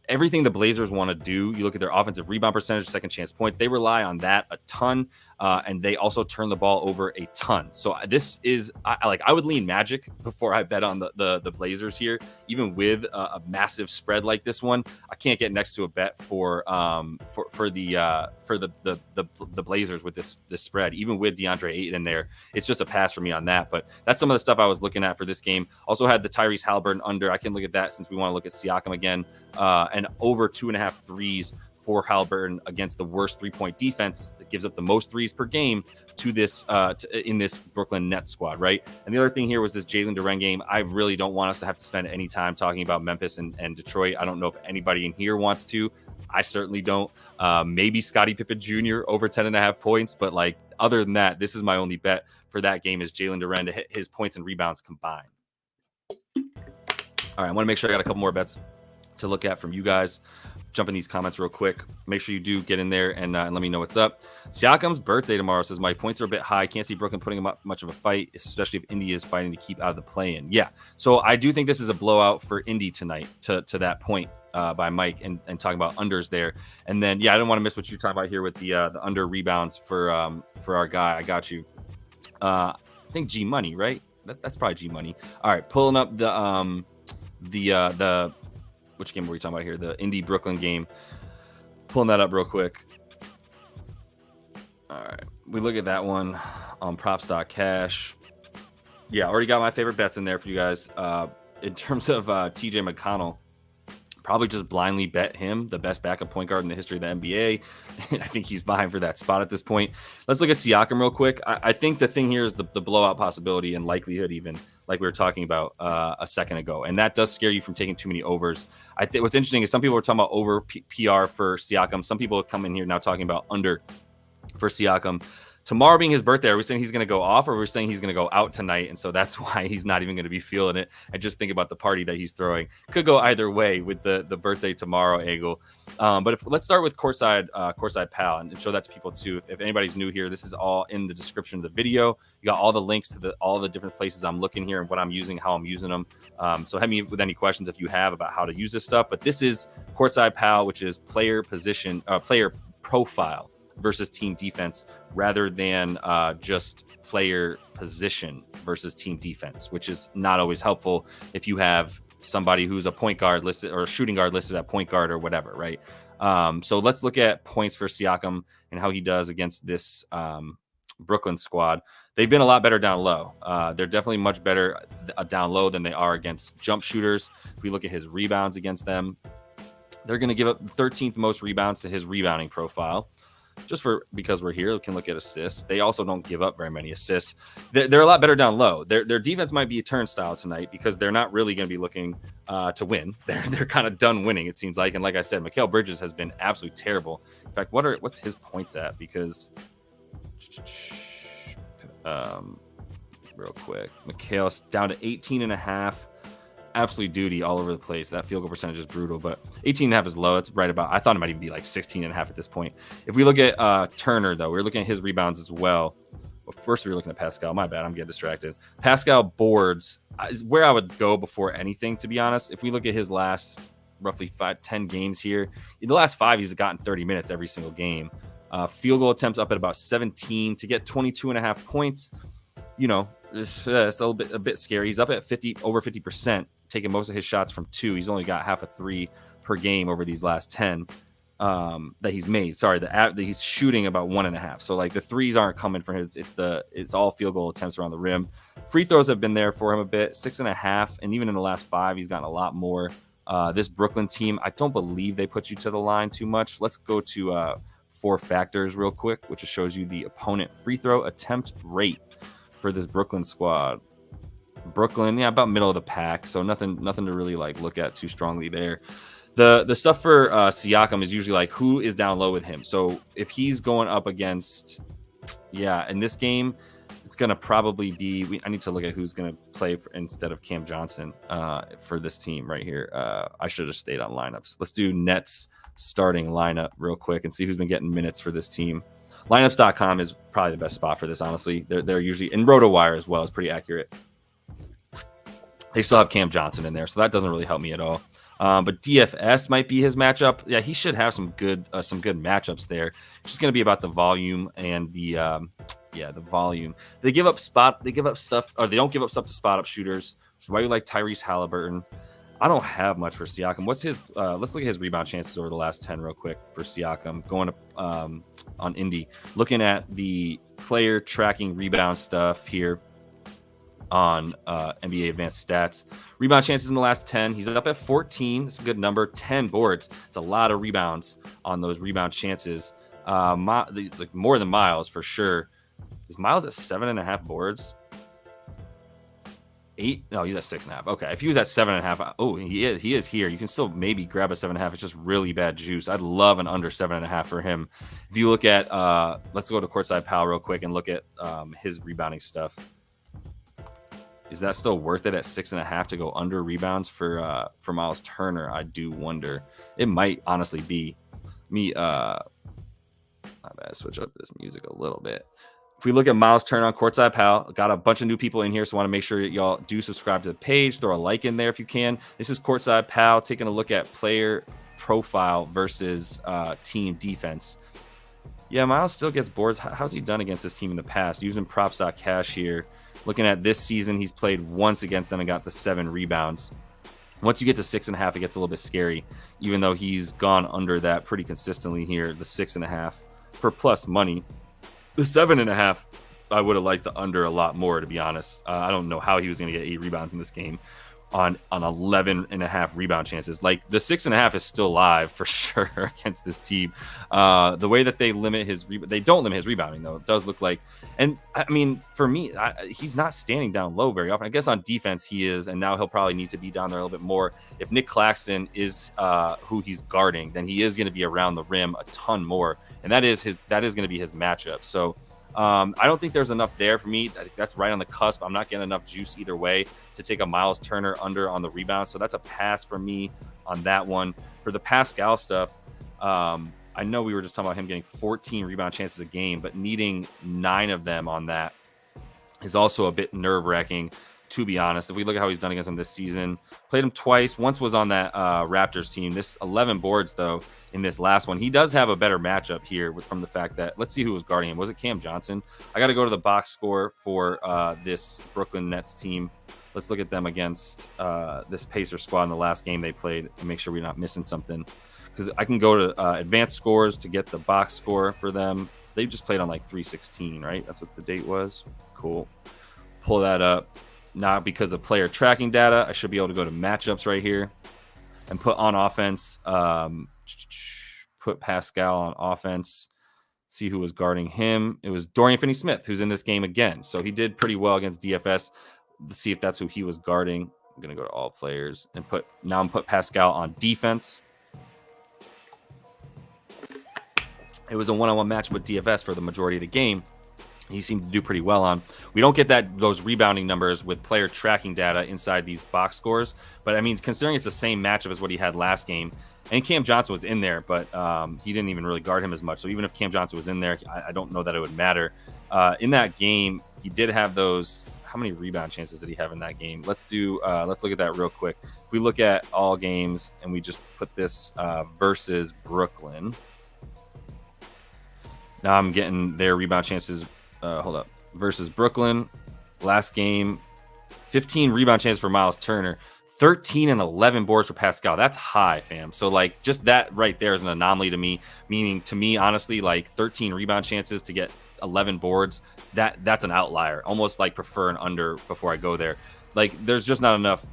Everything the Blazers want to do, you look at their offensive rebound percentage, second chance points, they rely on that a ton, and they also turn the ball over a ton. So this is, I would lean Magic before I bet on the Blazers here, even with a massive spread like this one. I can't get next to a bet for the Blazers with this spread, even with DeAndre Ayton in there. It's just a pass for me on that. But that's some of the stuff I was looking at for this game. Also had the Tyrese Halliburton under. I can look at that since we want to look at Siakam again. And over 2.5 threes for Halliburton against the worst 3-point defense that gives up the most threes per game to this in this Brooklyn Nets squad, right? And the other thing here was this Jalen Duren game. I really don't want us to have to spend any time talking about Memphis and Detroit. I don't know if anybody in here wants to. I certainly don't. Maybe Scottie Pippen Jr. over 10.5 points, but like other than that, this is my only bet for that game is Jalen Duren to hit his points and rebounds combined. All right, I want to make sure I got a couple more bets to look at from you guys. Jump in these comments real quick. Make sure you do get in there and let me know what's up. Siakam's birthday tomorrow says my points are a bit high. Can't see Brooklyn putting up much of a fight, especially if Indy is fighting to keep out of the play-in. Yeah, so I do think this is a blowout for Indy tonight to that point by Mike and talking about unders there. And then, yeah, I don't want to miss what you're talking about here with the under rebounds for our guy. I got you. I think G Money, right? That's probably G Money. All right, pulling up the which game were we talking about here? The Indy Brooklyn game. Pulling that up real quick. All right. We look at that one on props.cash. Yeah, already got my favorite bets in there for you guys. In terms of TJ McConnell, probably just blindly bet him, the best backup point guard in the history of the NBA. I think he's vying for that spot at this point. Let's look at Siakam real quick. I think the thing here is the blowout possibility and likelihood even, like we were talking about a second ago. And that does scare you from taking too many overs. I think what's interesting is some people are talking about over PR for Siakam. Some people come in here now talking about under for Siakam. Tomorrow being his birthday, are we saying he's going to go off, or are we saying he's going to go out tonight? And so that's why he's not even going to be feeling it. And just think about the party that he's throwing. Could go either way with the birthday tomorrow angle. But let's start with Courtside Pal and show that to people too. If anybody's new here, this is all in the description of the video. You got all the links to all the different places I'm looking here and what I'm using, how I'm using them. So hit me with any questions if you have about how to use this stuff. But this is Courtside Pal, which is player profile versus team defense rather than just player position versus team defense, which is not always helpful if you have somebody who's a point guard listed or a shooting guard listed at point guard or whatever, right? So let's look at points for Siakam and how he does against this Brooklyn squad. They've been a lot better down low. They're definitely much better down low than they are against jump shooters. If we look at his rebounds against them, they're going to give up the 13th most rebounds to his rebounding profile. Just because we're here, we can look at assists. They also don't give up very many assists. They're a lot better down low. Their defense might be a turnstile tonight because they're not really going to be looking to win. They're kind of done winning, it seems like. And like I said, Mikal Bridges has been absolutely terrible. In fact, what's his points at? Because real quick, Mikal's down to 18.5. Absolute duty all over the place. That field goal percentage is brutal, but 18.5 is low. It's right about, I thought it might even be like 16.5 at this point. If we look at Turner, though, we're looking at his rebounds as well. First, we were looking at Pascal. My bad. I'm getting distracted. Pascal boards is where I would go before anything, to be honest. If we look at his last roughly 10 games here, in the last 5, he's gotten 30 minutes every single game. Field goal attempts up at about 17 to get 22.5 points. You know, it's a bit scary. He's up at over 50%. Taking most of his shots from 2. He's only got half a 3 per game over these last 10 that he's made. Sorry, he's shooting about 1.5. So like the threes aren't coming from him. It's all field goal attempts around the rim. Free throws have been there for him a bit, 6.5, and even in the last 5, he's gotten a lot more. This Brooklyn team, I don't believe they put you to the line too much. Let's go to 4 factors real quick, which shows you the opponent free throw attempt rate for this Brooklyn squad. Brooklyn, yeah, about middle of the pack, so nothing to really like look at too strongly there. The stuff for Siakam is usually like who is down low with him. So if he's going up against, in this game, it's gonna probably be. I need to look at who's gonna play instead of Cam Johnson for this team right here. I should have stayed on lineups. Let's do Nets starting lineup real quick and see who's been getting minutes for this team. Lineups.com is probably the best spot for this. Honestly, they're usually in RotoWire as well. It's pretty accurate. They still have Cam Johnson in there, so that doesn't really help me at all. But DFS might be his matchup. Yeah, he should have some good matchups there. It's just going to be about the volume and the volume. They give up stuff, or they don't give up stuff to spot up shooters. So why you like Tyrese Halliburton? I don't have much for Siakam. What's his? Let's look at his rebound chances over the last 10 real quick for Siakam. Going up on Indy, looking at the player tracking rebound stuff here on NBA Advanced Stats. Rebound chances in the last 10. He's up at 14. It's a good number. 10 boards. It's a lot of rebounds on those rebound chances. Like more than Miles for sure. Is Miles at 7.5 boards? 8. No, he's at 6.5. Okay, if he was at 7.5, oh, he is here. You can still maybe grab a 7.5. It's just really bad juice. I'd love an under 7.5 for him. If you look at, let's go to Courtside Pal real quick and look at his rebounding stuff. Is that still worth it at 6.5 to go under rebounds for Miles Turner? I do wonder. It might honestly be me. My bad. Switch up this music a little bit. If we look at Miles Turner on Courtside Pal, got a bunch of new people in here, so I want to make sure that y'all do subscribe to the page. Throw a like in there if you can. This is Courtside Pal taking a look at player profile versus team defense. Yeah, Miles still gets boards. How's he done against this team in the past? Using props.cash here. Looking at this season, he's played once against them and got the 7 rebounds. Once you get to 6.5, it gets a little bit scary, even though he's gone under that pretty consistently here, the 6.5 for plus money. The 7.5, I would have liked the under a lot more, to be honest. I don't know how he was going to get 8 rebounds in this game on 11.5 rebound chances. Like, the 6.5 is still live for sure against this team. The way that they limit they don't limit his rebounding, though. It does look like, and I mean, for me, he's not standing down low very often. I guess on defense he is, and now he'll probably need to be down there a little bit more. If Nick Claxton is who he's guarding, then he is going to be around the rim a ton more, and that is going to be his matchup. So I don't think there's enough there for me. I think that's right on the cusp. I'm not getting enough juice either way to take a Miles Turner under on the rebound. So that's a pass for me on that one. For the Pascal stuff, I know we were just talking about him getting 14 rebound chances a game, but needing 9 of them on that is also a bit nerve-wracking, to be honest. If we look at how he's done against him this season, played him twice. Once was on that Raptors team. This 11 boards, though, in this last one. He does have a better matchup here from the fact that, let's see who was guarding him. Was it Cam Johnson? I got to go to the box score for this Brooklyn Nets team. Let's look at them against this Pacer squad in the last game they played and make sure we're not missing something. Because I can go to advanced scores to get the box score for them. They just played on like 3/16, right? That's what the date was. Cool. Pull that up. Not because of player tracking data. I should be able to go to matchups right here and put on offense. Put Pascal on offense. See who was guarding him. It was Dorian Finney-Smith, who's in this game again. So he did pretty well against DFS. Let's see if that's who he was guarding. I'm going to go to all players and put Pascal on defense. It was a one-on-one match with DFS for the majority of the game. He seemed to do pretty well on. We don't get those rebounding numbers with player tracking data inside these box scores. But, I mean, considering it's the same matchup as what he had last game, and Cam Johnson was in there, but he didn't even really guard him as much. So even if Cam Johnson was in there, I don't know that it would matter. In that game, he did have those. How many rebound chances did he have in that game? Let's look at that real quick. If we look at all games and we just put this versus Brooklyn. Now I'm getting their rebound chances. Hold up. Versus Brooklyn, last game, 15 rebound chances for Miles Turner, 13 and 11 boards for Pascal. That's high, fam. So, like, just that right there is an anomaly to me. Meaning, to me, honestly, like 13 rebound chances to get 11 boards, that's an outlier. Almost like prefer an under before I go there. Like, there's just not enough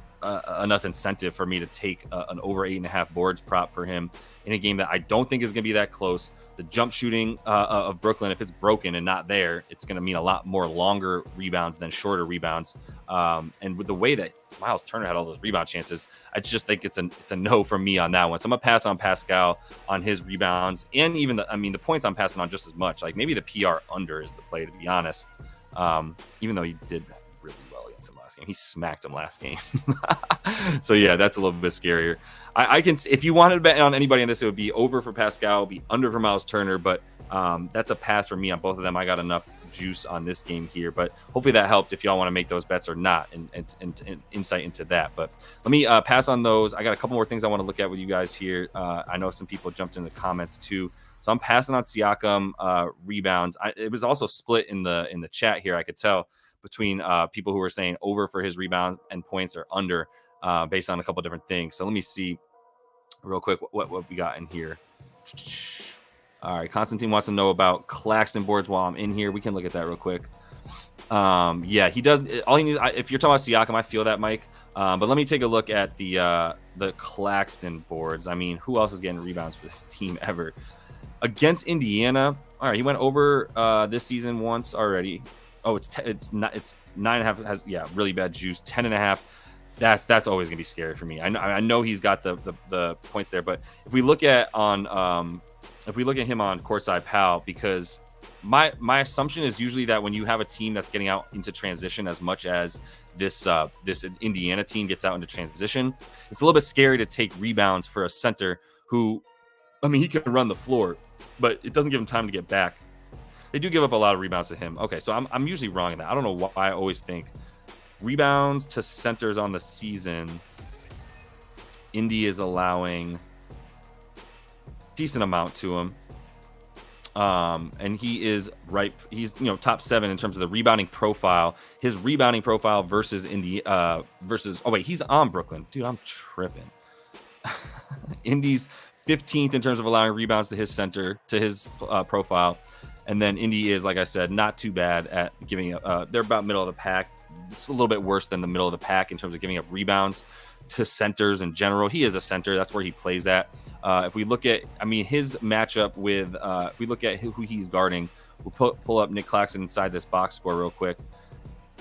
incentive for me to take an over 8.5 boards prop for him in a game that I don't think is going to be that close. The jump shooting of Brooklyn, if it's broken and not there, it's going to mean a lot more longer rebounds than shorter rebounds. And with the way that Miles Turner had all those rebound chances, I just think it's a no from me on that one. So I'm going to pass on Pascal on his rebounds, and even the points I'm passing on just as much. Like, maybe the PR under is the play, to be honest. Even though he did really well against him last game. He smacked him last game. So yeah, that's a little bit scarier. I can, if you wanted to bet on anybody on this, it would be over for Pascal, be under for Miles Turner, but that's a pass for me on both of them. I got enough juice on this game here, but hopefully that helped if y'all want to make those bets or not, and insight into that. But let me pass on those. I got a couple more things I want to look at with you guys here. I know some people jumped in the comments too. So I'm passing on Siakam rebounds. It was also split in the chat here. I could tell between people who were saying over for his rebound and points or under based on a couple different things. So let me see real quick what we got in here. All right, Constantine wants to know about Claxton boards while I'm in here. We can look at that real quick. Yeah, he does. All he needs, if you're talking about Siakam, I feel that, Mike. But let me take a look at the Claxton boards. I mean, who else is getting rebounds for this team ever? Against Indiana, all right, he went over this season once already. Oh, it's 9.5 has really bad juice. 10.5. That's always gonna be scary for me. I know he's got the points there, but if we look at him on courtside pal, because my assumption is usually that when you have a team that's getting out into transition as much as this Indiana team gets out into transition, it's a little bit scary to take rebounds for a center who, I mean, he can run the floor, but it doesn't give him time to get back. They do give up a lot of rebounds to him. Okay, so I'm usually wrong in that. I don't know why I always think rebounds to centers on the season, Indy is allowing decent amount to him. And he is he's top 7 in terms of the rebounding profile. His rebounding profile versus Indy he's on Brooklyn. Dude, I'm tripping. Indy's 15th in terms of allowing rebounds to his center, to his profile. And then Indy is, like I said, not too bad at giving they're about middle of the pack. It's a little bit worse than the middle of the pack in terms of giving up rebounds to centers in general. He is a center. That's where he plays at. If we look at, his matchup with, if we look at who he's guarding, we'll pull up Nick Claxton inside this box score real quick.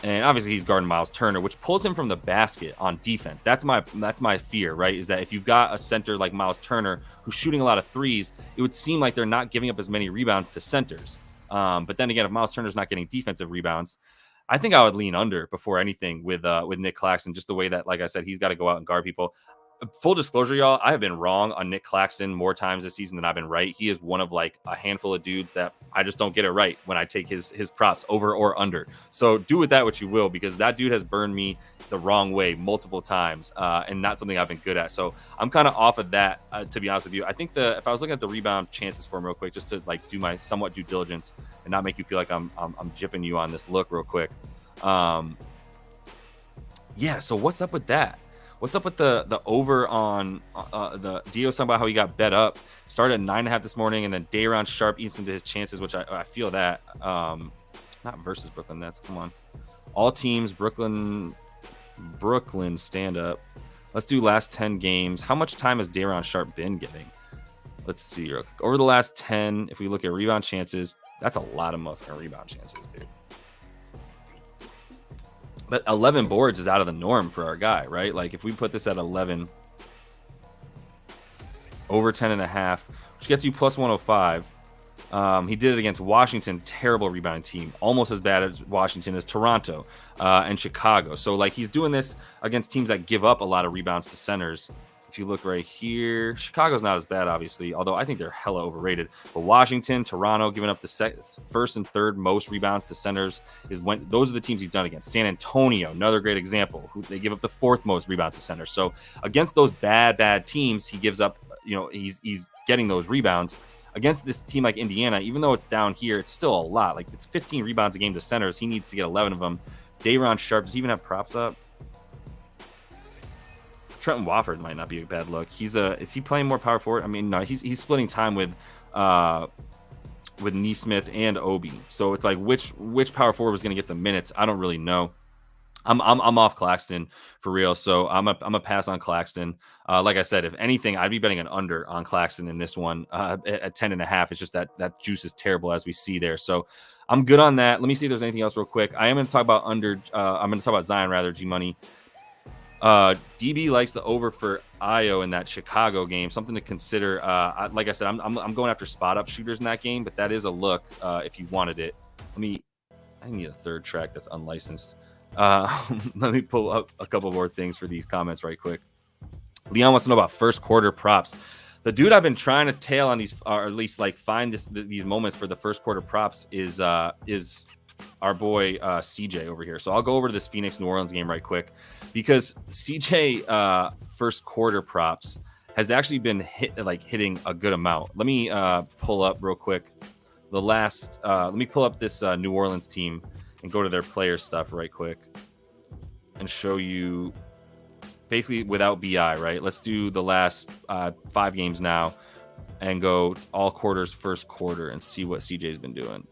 And obviously he's guarding Miles Turner, which pulls him from the basket on defense. That's my fear, right? Is that if you've got a center like Miles Turner who's shooting a lot of threes, it would seem like they're not giving up as many rebounds to centers. But then again, if Miles Turner's not getting defensive rebounds, I think I would lean under before anything with Nick Claxton, just the way that, like I said, he's got to go out and guard people. Full disclosure, y'all, I have been wrong on Nick Claxton more times this season than I've been right. He is one of like a handful of dudes that I just don't get it right when I take his props over or under. So do with that what you will, because that dude has burned me the wrong way multiple times, and not something I've been good at. So I'm kind of off of that, to be honest with you. I think if I was looking at the rebound chances for him real quick, just to like do my somewhat due diligence and not make you feel like I'm jipping you on this look real quick. Yeah. So what's up with that? What's up with the over on the Dio? Something about how he got bet up. Started at 9.5 this morning, and then Day'Ron Sharpe eats into his chances, which I feel that not versus Brooklyn Nets. Come on, all teams Brooklyn stand up. Let's do last 10 games. How much time has Day'Ron Sharpe been getting? Let's see real quick. Over the last 10, if we look at rebound chances, that's a lot of motherfucking rebound chances, dude. But 11 boards is out of the norm for our guy, right? Like if we put this at 11, over 10.5, which gets you plus 105. He did it against Washington, terrible rebounding team, almost as bad as Washington as Toronto and Chicago. So like he's doing this against teams that give up a lot of rebounds to centers. If you look right here, Chicago's not as bad, obviously, although I think they're hella overrated. But Washington, Toronto, giving up the first and third most rebounds to centers those are the teams he's done against. San Antonio, another great example, who they give up the 4th most rebounds to centers. So against those bad teams, he gives up, he's getting those rebounds. Against this team like Indiana, even though it's down here, it's still a lot. Like it's 15 rebounds a game to centers. He needs to get 11 of them. Day'Ron Sharpe, does he even have props up? Trenton Wofford might not be a bad look. Is he playing more power forward? I mean, no, he's splitting time with Nesmith and Obi. So it's like which power forward was going to get the minutes? I don't really know. I'm off Claxton for real. So I'm a pass on Claxton. Like I said, if anything, I'd be betting an under on Claxton in this one at 10.5. It's just that juice is terrible as we see there. So I'm good on that. Let me see if there's anything else real quick. I am going to talk about I'm going to talk about Zion rather, G Money. DB likes the over for Io in that Chicago game. Something to consider. Like I said, I'm going after spot up shooters in that game, but that is a look if you wanted it. I need a third track that's unlicensed. Let me pull up a couple more things for these comments right quick. Leon wants to know about first quarter props. The dude I've been trying to tail on these, or at least like find these moments for the first quarter props is our boy CJ over here. So I'll go over to this Phoenix New Orleans game right quick, because CJ first quarter props has actually been hitting a good amount. Let me pull up real quick let me pull up this New Orleans team and go to their player stuff right quick and show you basically without BI, right? Let's do the last 5 games now and go all quarters first quarter and see what CJ's been doing.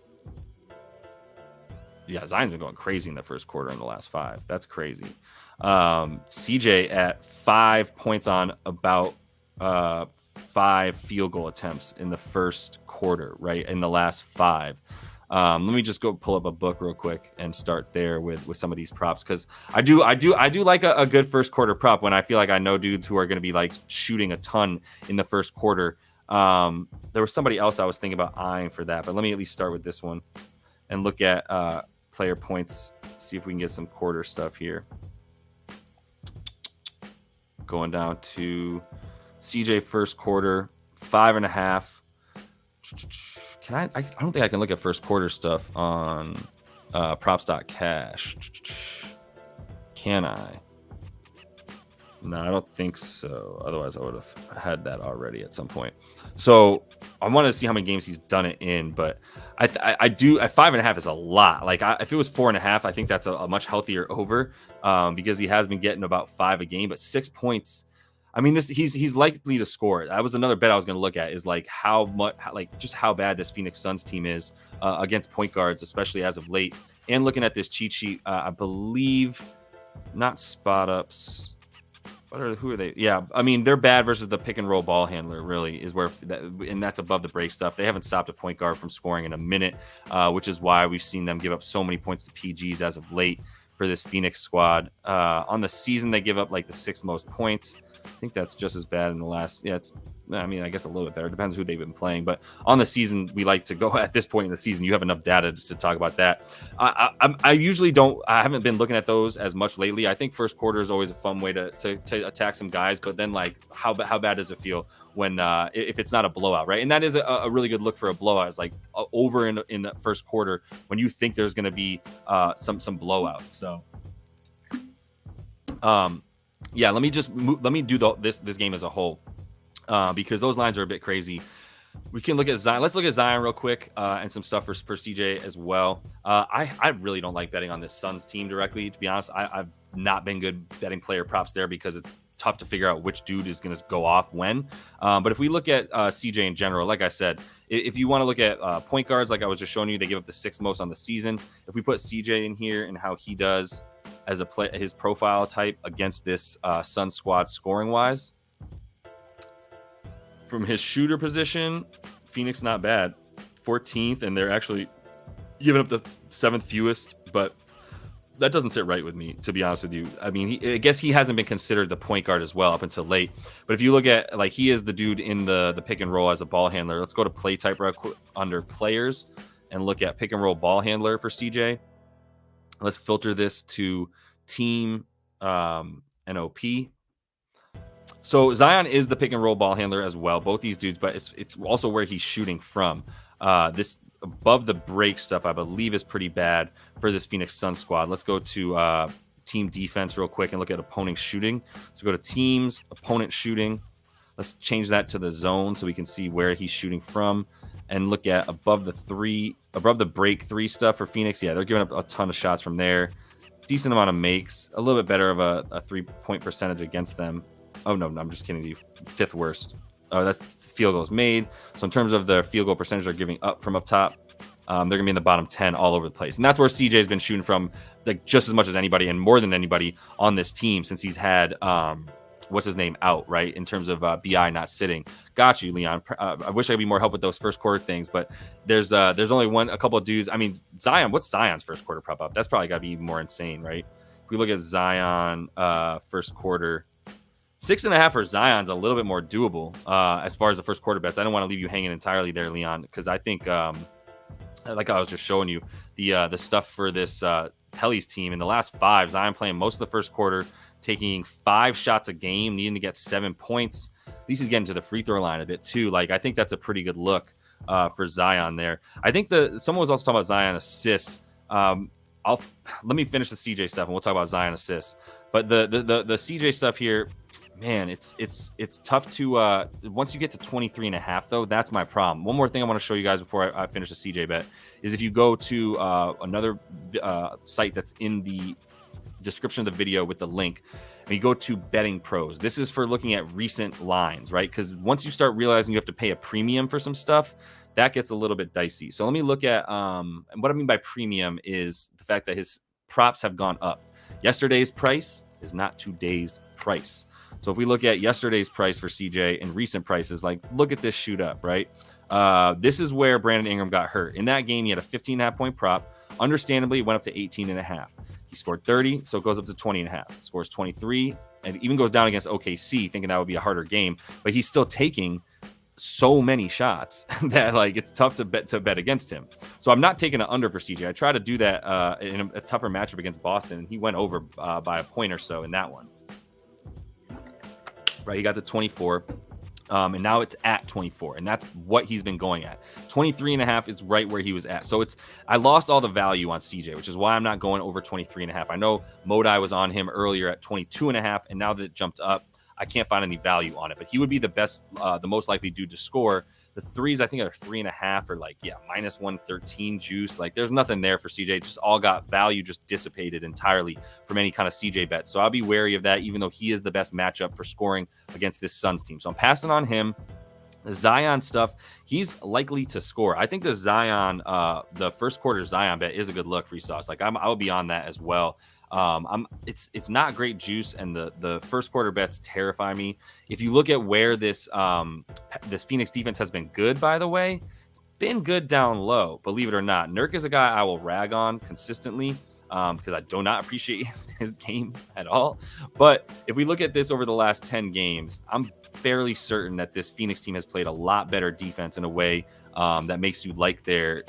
Yeah, Zion's been going crazy in the first quarter in the last 5. That's crazy. CJ at 5 points on about 5 field goal attempts in the first quarter, right? In the last 5. Let me just go pull up a book real quick and start there with some of these props, because I do like a good first quarter prop when I feel like I know dudes who are going to be like shooting a ton in the first quarter. There was somebody else I was thinking about eyeing for that, but let me at least start with this one and look at player points. See if we can get some quarter stuff here. Going down to CJ first quarter, 5.5. Can I don't think I can look at first quarter stuff on props.cash. Can I? No, I don't think so. Otherwise, I would have had that already at some point. So I want to see how many games he's done it in, but I do. At 5.5 is a lot. Like if it was 4.5, I think that's a much healthier over, because he has been getting about 5 a game. But 6 points, I mean, he's likely to score. That was another bet I was going to look at, is like how bad this Phoenix Suns team is against point guards, especially as of late. And looking at this cheat sheet, I believe not spot ups. Who are they? Yeah, I mean, they're bad versus the pick and roll ball handler, really, is where and that's above the break stuff. They haven't stopped a point guard from scoring in a minute, which is why we've seen them give up so many points to PGs as of late for this Phoenix squad. On the season, they give up like the 6th most points. I think that's just as bad in the last. Yeah, I mean, I guess a little bit better. It depends who they've been playing. But on the season, we like to go at this point in the season. You have enough data to talk about that. I usually don't. I haven't been looking at those as much lately. I think first quarter is always a fun way to attack some guys. But then, like, how bad does it feel when if it's not a blowout, right? And that is a really good look for a blowout. It's like over in the first quarter when you think there's going to be some blowout. So. Yeah, let me do this game as a whole, because those lines are a bit crazy. We can look at Zion. Let's look at Zion real quick, and some stuff for CJ as well. I really don't like betting on this Suns team directly, to be honest. I've not been good betting player props there because it's tough to figure out which dude is going to go off when. But if we look at CJ in general, like I said, if you want to look at point guards, like I was just showing you, they give up the 6th most on the season. If we put CJ in here and how he does as his profile type against this Sun squad scoring wise, from his shooter position, Phoenix not bad, 14th, and they're actually giving up the 7th fewest, but that doesn't sit right with me, to be honest with you. I mean, I guess he hasn't been considered the point guard as well up until late, but if you look at, like, he is the dude in the pick and roll as a ball handler. Let's go to play type right under players and look at pick and roll ball handler for CJ. Let's filter this to team NOP. So Zion is the pick and roll ball handler as well, both these dudes, but it's also where he's shooting from. This above the break stuff, I believe, is pretty bad for this Phoenix Suns squad. Let's go to team defense real quick and look at opponent shooting. So go to teams, opponent shooting. Let's change that to the zone so we can see where he's shooting from, and look at above the break 3 stuff for Phoenix. Yeah, they're giving up a ton of shots from there. Decent amount of makes, a little bit better of a 3-point percentage against them. Oh, no, I'm just kidding you. 5th worst. Oh, that's field goals made. So in terms of the field goal percentage they're giving up from up top, they're going to be in the bottom 10 all over the place. And that's where CJ has been shooting from, like, just as much as anybody and more than anybody on this team since he's had what's his name out, right, in terms of BI not sitting. Got you, Leon. I wish I could be more help with those first quarter things, but there's only a couple of dudes. I mean, Zion, what's Zion's first quarter prop up? That's probably got to be even more insane, right? If we look at Zion first quarter, 6.5 for Zion's a little bit more doable as far as the first quarter bets. I don't want to leave you hanging entirely there, Leon, because I think, like I was just showing you, the stuff for this Pelly's team in the last 5, Zion playing most of the first quarter, taking 5 shots a game, needing to get 7 points. At least he's getting to the free throw line a bit too. Like, I think that's a pretty good look for Zion there. I think someone was also talking about Zion assists. Let me finish the CJ stuff and we'll talk about Zion assists. But the CJ stuff here, man, it's tough to once you get to 23.5 though, that's my problem. One more thing I want to show you guys before I finish the CJ bet is if you go to another site that's in the description of the video with the link, and you go to Betting Pros. This is for looking at recent lines, right? Because once you start realizing you have to pay a premium for some stuff, that gets a little bit dicey. So let me look at and what I mean by premium is the fact that his props have gone up. Yesterday's price is not today's price. So if we look at yesterday's price for CJ and recent prices, like look at this shoot up, right? This is where Brandon Ingram got hurt. In that game, he had a 15.5 point prop. Understandably, it went up to 18.5. He scored 30, so it goes up to 20.5. Scores 23, and even goes down against OKC, thinking that would be a harder game. But he's still taking so many shots that like it's tough to bet against him. So I'm not taking an under for CJ. I try to do that in a tougher matchup against Boston, and he went over by a point or so in that one. Right, he got the 24. And now it's at 24, and that's what he's been going at. 23.5 is right where he was at. So I lost all the value on CJ, which is why I'm not going over 23.5. I know Modi was on him earlier at 22.5, and now that it jumped up, I can't find any value on it. But he would be the best, the most likely dude to score. The threes, I think, are 3.5 or like, minus 113 juice. Like, there's nothing there for CJ. Just all got value just dissipated entirely from any kind of CJ bet. So I'll be wary of that, even though he is the best matchup for scoring against this Suns team. So I'm passing on him. The Zion stuff, he's likely to score. I think the Zion, the first quarter Zion bet is a good look for sauce. Like I will be on that as well. It's not great juice, and the first quarter bets terrify me. If you look at where this Phoenix defense has been good, by the way, it's been good down low. Believe it or not, Nurk is a guy I will rag on consistently because I do not appreciate his game at all. But if we look at this over the last 10 games, I'm fairly certain that this Phoenix team has played a lot better defense in a way that makes you like their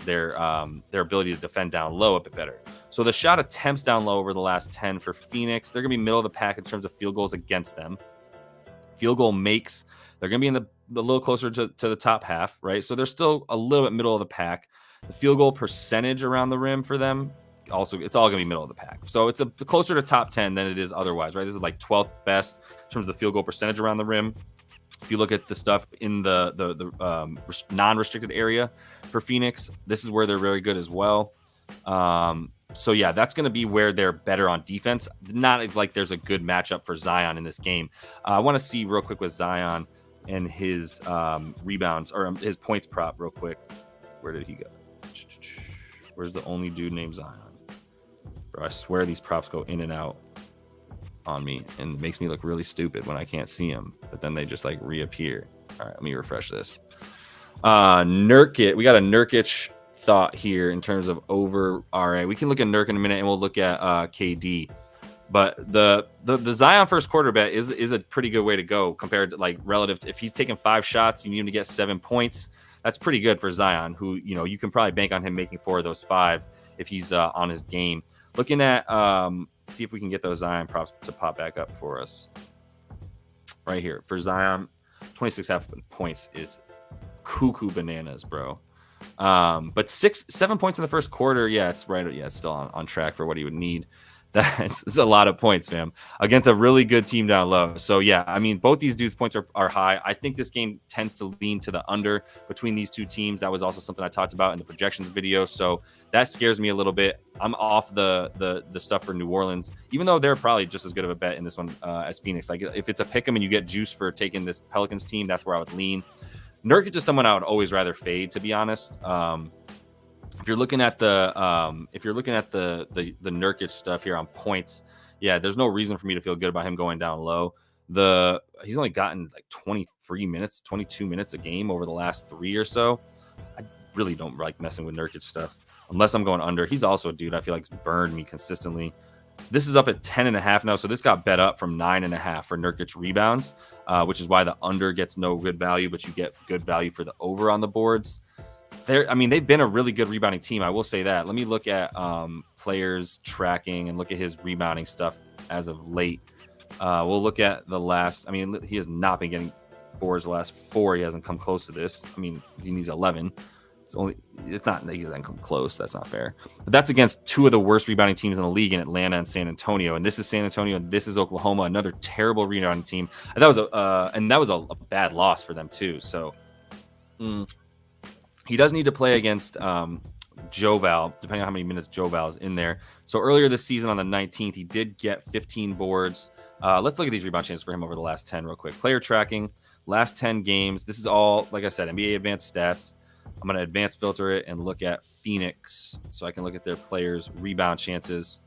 ability to defend down low a bit better. So the shot attempts down low over the last 10 for Phoenix, they're going to be middle of the pack in terms of field goals against them. Field goal makes, they're going to be in the little closer to the top half, right? So they're still a little bit middle of the pack. The field goal percentage around the rim for them, also, it's all going to be middle of the pack. So it's closer to top 10 than it is otherwise, right? This is like 12th best in terms of the field goal percentage around the rim. If you look at the stuff in the non-restricted area for Phoenix, this is where they're very good as well. So yeah, that's going to be where they're better on defense. Not like there's a good matchup for Zion in this game. I want to see real quick with Zion and his rebounds or his points prop real quick. Where did he go? Where's the only dude named Zion? Bro, I swear these props go in and out on me and makes me look really stupid when I can't see them, but then they just like reappear. All right, let me refresh this. Nurkic, we got a Nurkic thought here in terms of over. All right, we can look at Nurk in a minute and we'll look at KD. But the Zion first quarter bet is a pretty good way to go compared to like relative to if he's taking 5 shots, you need him to get 7 points. That's pretty good for Zion, who, you know, you can probably bank on him making 4 of those 5 if he's on his game. Looking at see if we can get those Zion props to pop back up for us right here for Zion. 26.5 points is cuckoo bananas, bro. But 7 points in the first quarter, it's right. Yeah, it's still on track for what he would need. That's a lot of points, fam, against a really good team down low. So yeah, I mean, both these dudes' points are high. I think this game tends to lean to the under between these two teams. That was also something I talked about in the projections video. So that scares me a little bit. I'm off the stuff for New Orleans, even though they're probably just as good of a bet in this one as Phoenix. Like if it's a pick 'em and you get juice for taking this Pelicans team, that's where I would lean. Nurkic is someone I would always rather fade, to be honest. If you're looking at the Nurkic stuff here on points, yeah, there's no reason for me to feel good about him going down low. He's only gotten like 22 minutes a game over the last 3 or so. I really don't like messing with Nurkic stuff unless I'm going under. He's also a dude I feel like burned me consistently. This is up at 10.5 now, so this got bet up from 9.5 for Nurkic rebounds, which is why the under gets no good value, but you get good value for the over on the boards. They've been a really good rebounding team. I will say that. Let me look at players tracking and look at his rebounding stuff as of late. We'll look at the last. I mean, he has not been getting boards the last 4. He hasn't come close to this. I mean, he needs 11. It's not that he doesn't come close. That's not fair. But that's against 2 of the worst rebounding teams in the league in Atlanta and San Antonio. And this is San Antonio. And this is Oklahoma, another terrible rebounding team. And that was a bad loss for them too. So. He does need to play against Joval, depending on how many minutes Joval is in there. So earlier this season on the 19th, he did get 15 boards. Let's look at these rebound chances for him over the last 10 real quick. Player tracking, last 10 games. This is all, like I said, NBA advanced stats. I'm going to advanced filter it and look at Phoenix so I can look at their players' rebound chances.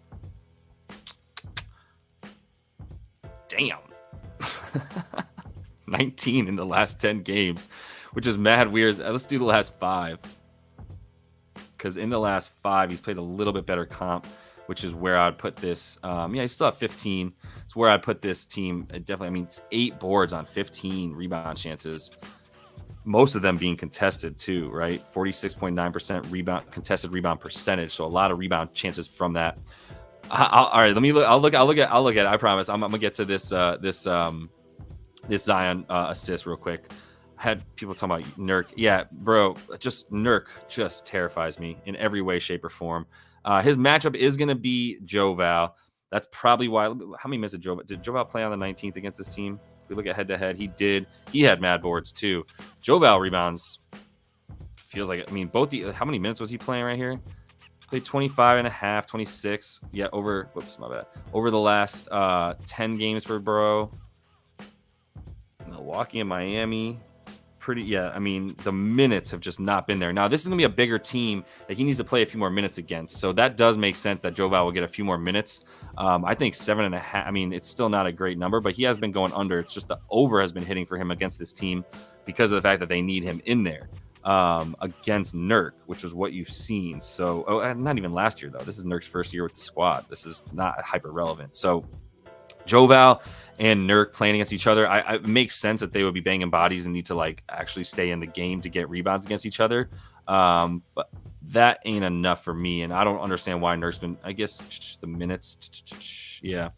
Damn. 19 in the last 10 games, which is mad weird. Let's do the last 5. Because in the last 5, he's played a little bit better comp, which is where I'd put this. Yeah, he's still at 15. It's where I'd put this team. Definitely, I mean, it's 8 boards on 15 rebound chances. Most of them being contested too, right? 46.9% rebound contested rebound percentage. So a lot of rebound chances from that. All right, let me look. I'll look at it. I promise. I'm gonna get to this Zion assist real quick. I had people talking about Nurk. Yeah, bro, just Nurk just terrifies me in every way, shape, or form. His matchup is gonna be Joval. That's probably why. How many minutes did Joval play on the 19th against this team? If we look at head-to-head, he did. He had mad boards too. Joval rebounds feels like, I mean, how many minutes was he playing right here? Played 25 and a half, 26. Yeah, over the last 10 games for bro. Milwaukee and Miami. I mean, the minutes have just not been there. Now, this is going to be a bigger team that he needs to play a few more minutes against. So that does make sense that Joval will get a few more minutes. I think 7.5. I mean, it's still not a great number, but he has been going under. It's just the over has been hitting for him against this team because of the fact that they need him in there against Nurk, which is what you've seen. So, not even last year, though. This is Nurk's first year with the squad. This is not hyper relevant. So, Joval and Nurk playing against each other, it makes sense that they would be banging bodies and need to like actually stay in the game to get rebounds against each other. But that ain't enough for me, and I don't understand why Nurk's been. I guess the minutes. Yeah.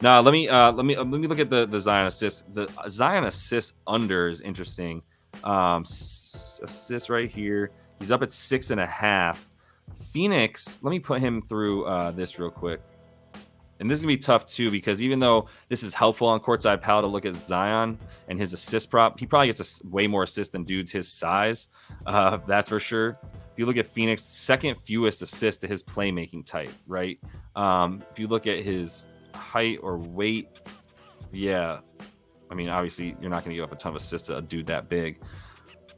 Now let me look at the Zion assist. The Zion assist under is interesting. Assist right here. He's up at 6.5. Phoenix. Let me put him through this real quick. And this is going to be tough, too, because even though this is helpful on Courtside Pal to look at Zion and his assist prop, he probably gets way more assists than dudes his size. That's for sure. If you look at Phoenix, second fewest assists to his playmaking type, right? If you look at his height or weight, yeah. I mean, obviously, you're not going to give up a ton of assists to a dude that big.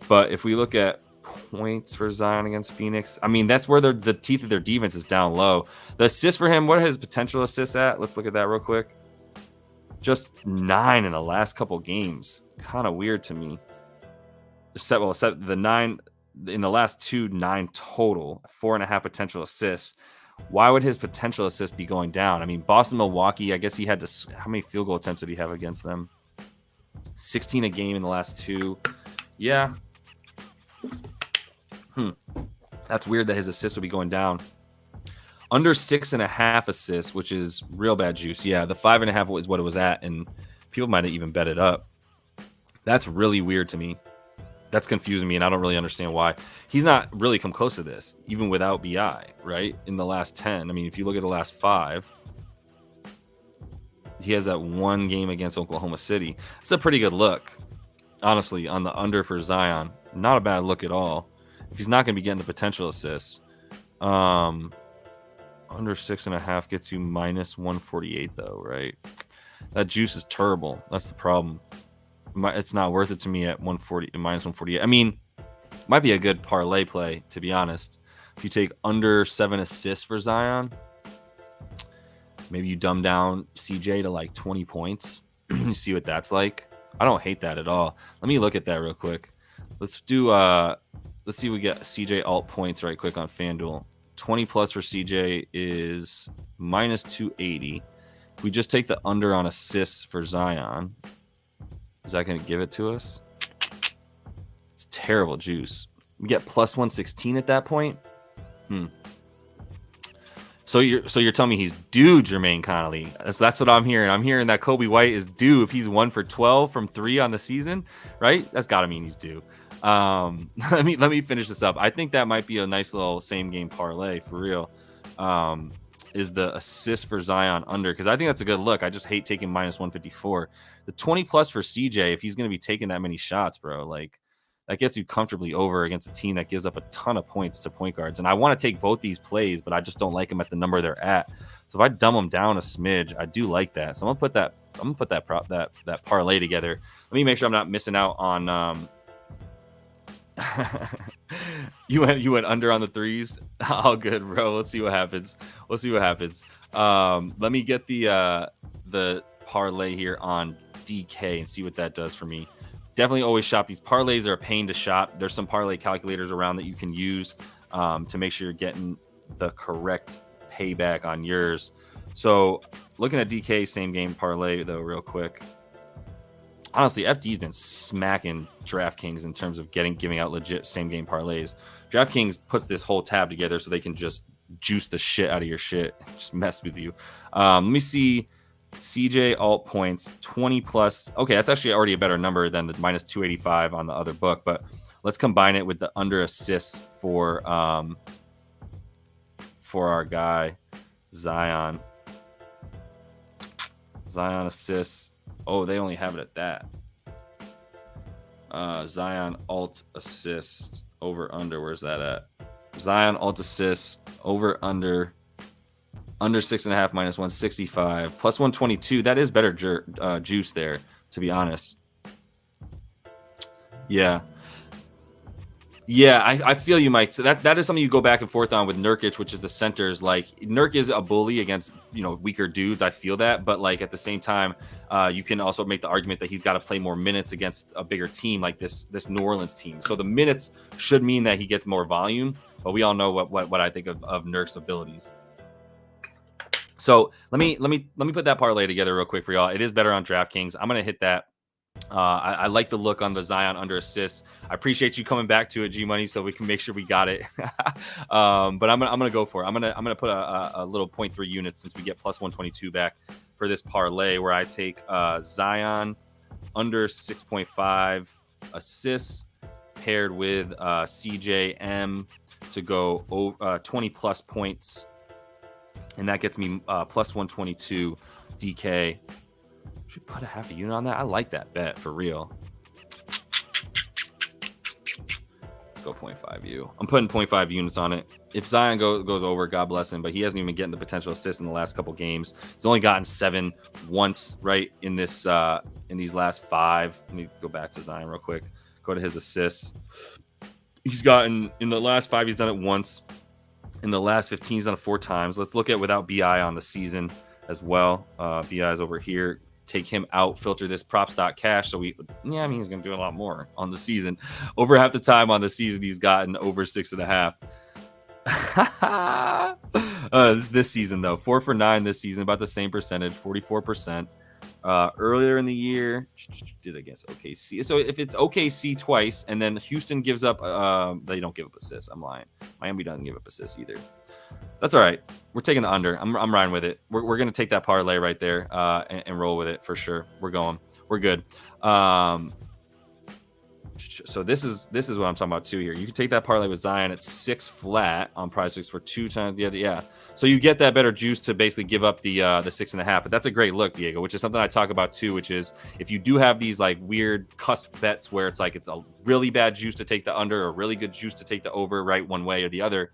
But if we look at points for Zion against Phoenix, I mean, that's where the teeth of their defense is down low. The assists for him, what are his potential assists at? Let's look at that real quick. Just 9 in the last couple games. Kind of weird to me. Except the 9 in the last 2, 9 total, 4.5 potential assists. Why would his potential assist be going down? I mean, Boston, Milwaukee, I guess he had to. How many field goal attempts did he have against them? 16 a game in the last 2. Yeah. That's weird that his assists would be going down. Under 6.5 assists, which is real bad juice. Yeah, the 5.5 was what it was at, and people might have even bet it up. That's really weird to me. That's confusing me, and I don't really understand why. He's not really come close to this, even without BI, right? In the last 10. I mean, if you look at the last 5, he has that one game against Oklahoma City. It's a pretty good look, honestly, on the under for Zion. Not a bad look at all. If he's not going to be getting the potential assists, under 6.5 gets you minus 148, though, right? That juice is terrible. That's the problem. It's not worth it to me at minus 148. I mean, might be a good parlay play, to be honest. If you take under 7 assists for Zion, maybe you dumb down CJ to like 20 points. You see what that's like. I don't hate that at all. Let me look at that real quick. Let's see if we get CJ alt points right quick on FanDuel. 20 plus for CJ is minus 280. If we just take the under on assists for Zion, is that going to give it to us? It's terrible juice. We get plus 116 at that point. So you're telling me he's due Jermaine Connolly. That's what I'm hearing. I'm hearing that Kobe White is due if he's 1 for 12 from 3 on the season, right? That's got to mean he's due. Let me finish this up. I think that might be a nice little same game parlay for real. Is the assist for Zion under, because I think that's a good look. I just hate taking minus 154. The 20 plus for CJ, if he's going to be taking that many shots, bro, like that gets you comfortably over against a team that gives up a ton of points to point guards. And I want to take both these plays, but I just don't like them at the number they're at. So if I dumb them down a smidge, I do like that. So I'm gonna put that parlay together. Let me make sure I'm not missing out on you went under on the threes. All good, bro. Let's see what happens. Let me get the parlay here on DK and see what that does for me. Definitely always shop. These parlays are a pain to shop. There's some parlay calculators around that you can use to make sure you're getting the correct payback on yours. So looking at DK same game parlay though, real quick. Honestly, FD's been smacking DraftKings in terms of giving out legit same game parlays. DraftKings puts this whole tab together so they can just juice the shit out of your shit, just mess with you. Let me see. CJ alt points 20 plus. Okay, that's actually already a better number than the minus 285 on the other book, but let's combine it with the under assists for our guy Zion assists. Oh, they only have it at that. Zion alt assist over under. Where's that at? Zion alt assist over under 6.5 minus 165 plus 122. That is better juice there, to be honest. Yeah, I feel you, Mike. So that is something you go back and forth on with Nurkic, which is the centers. Like Nurk is a bully against weaker dudes. I feel that, but like at the same time, you can also make the argument that he's got to play more minutes against a bigger team like this New Orleans team. So the minutes should mean that he gets more volume. But we all know what I think of Nurk's abilities. So let me put that parlay together real quick for y'all. It is better on DraftKings. I'm gonna hit that. I like the look on the Zion under assists. I appreciate you coming back to it, G Money, so we can make sure we got it. But I'm gonna go for it. I'm gonna put a little 0.3 units since we get plus 122 back for this parlay where I take Zion under 6.5 assists paired with CJM to go 20 plus points. And that gets me plus 122 DK. Should put a half a unit on that. I like that bet for real. Let's go 0.5 U. I'm putting 0.5 units on it. If Zion goes over, God bless him, but he hasn't even getting the potential assist in the last couple games. He's only gotten 7 once, right, in these last 5. Let me go back to Zion real quick. Go to his assists. He's gotten, in the last 5, he's done it once. In the last 15, he's done it 4 times. Let's look at without BI on the season as well. BI is over here. Take him out, filter this props.cash. So he's going to do a lot more on the season. Over half the time on the season, he's gotten over 6.5. This season, though, 4 for 9 this season, about the same percentage, 44%. Earlier in the year, did against OKC. So if it's OKC twice, and then Houston gives up, they don't give up assists. I'm lying. Miami doesn't give up assists either. That's all right. We're taking the under. I'm riding with it. We're going to take that parlay right there and roll with it for sure. We're going. We're good. So this is what I'm talking about too here. You can take that parlay with Zion at 6 flat on PrizePicks for 2 times. Yeah. So you get that better juice to basically give up the 6.5. But that's a great look, Diego, which is something I talk about too, which is if you do have these like weird cusp bets where it's like it's a really bad juice to take the under or really good juice to take the over, right, one way or the other,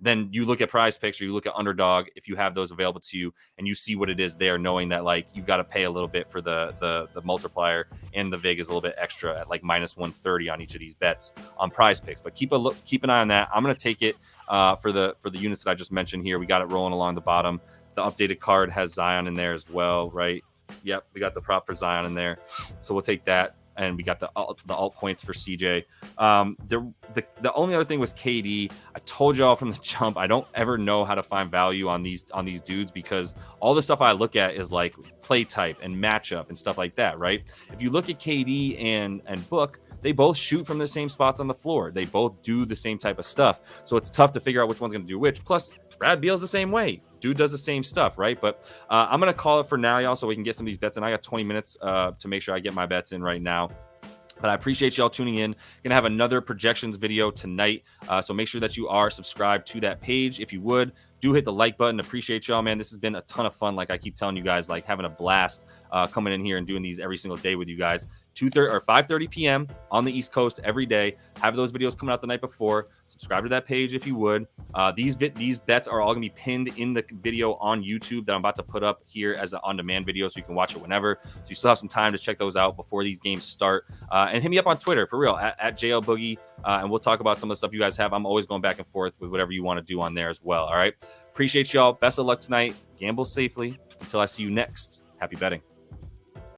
then you look at PrizePicks or you look at Underdog if you have those available to you and you see what it is there, knowing that like you've got to pay a little bit for the multiplier and the vig is a little bit extra at like minus 130 on each of these bets on PrizePicks. But keep an eye on that. I'm going to take it for the units that I just mentioned here. We got it rolling along the bottom. The updated card has Zion in there as well, right? Yep, we got the prop for Zion in there, so we'll take that. And we got the alt points for CJ. The only other thing was KD. I told y'all from the jump, I don't ever know how to find value on these dudes because all the stuff I look at is like play type and matchup and stuff like that, right? If you look at KD and Book, they both shoot from the same spots on the floor. They both do the same type of stuff. So it's tough to figure out which one's going to do which. Plus, Brad Beal's the same way. Dude does the same stuff, right? But I'm going to call it for now, y'all, so we can get some of these bets in. I got 20 minutes to make sure I get my bets in right now. But I appreciate y'all tuning in. Going to have another projections video tonight. So make sure that you are subscribed to that page. If you would, do hit the like button. Appreciate y'all, man. This has been a ton of fun. Like I keep telling you guys, like having a blast coming in here and doing these every single day with you guys. 2:30 or 5:30 p.m. on the East Coast every day. Have those videos coming out the night before. Subscribe to that page if you would. These bets are all going to be pinned in the video on YouTube that I'm about to put up here as an on-demand video so you can watch it whenever. So you still have some time to check those out before these games start. And hit me up on Twitter, for real, at JL Boogie, and we'll talk about some of the stuff you guys have. I'm always going back and forth with whatever you want to do on there as well, all right? Appreciate y'all. Best of luck tonight. Gamble safely. Until I see you next, happy betting.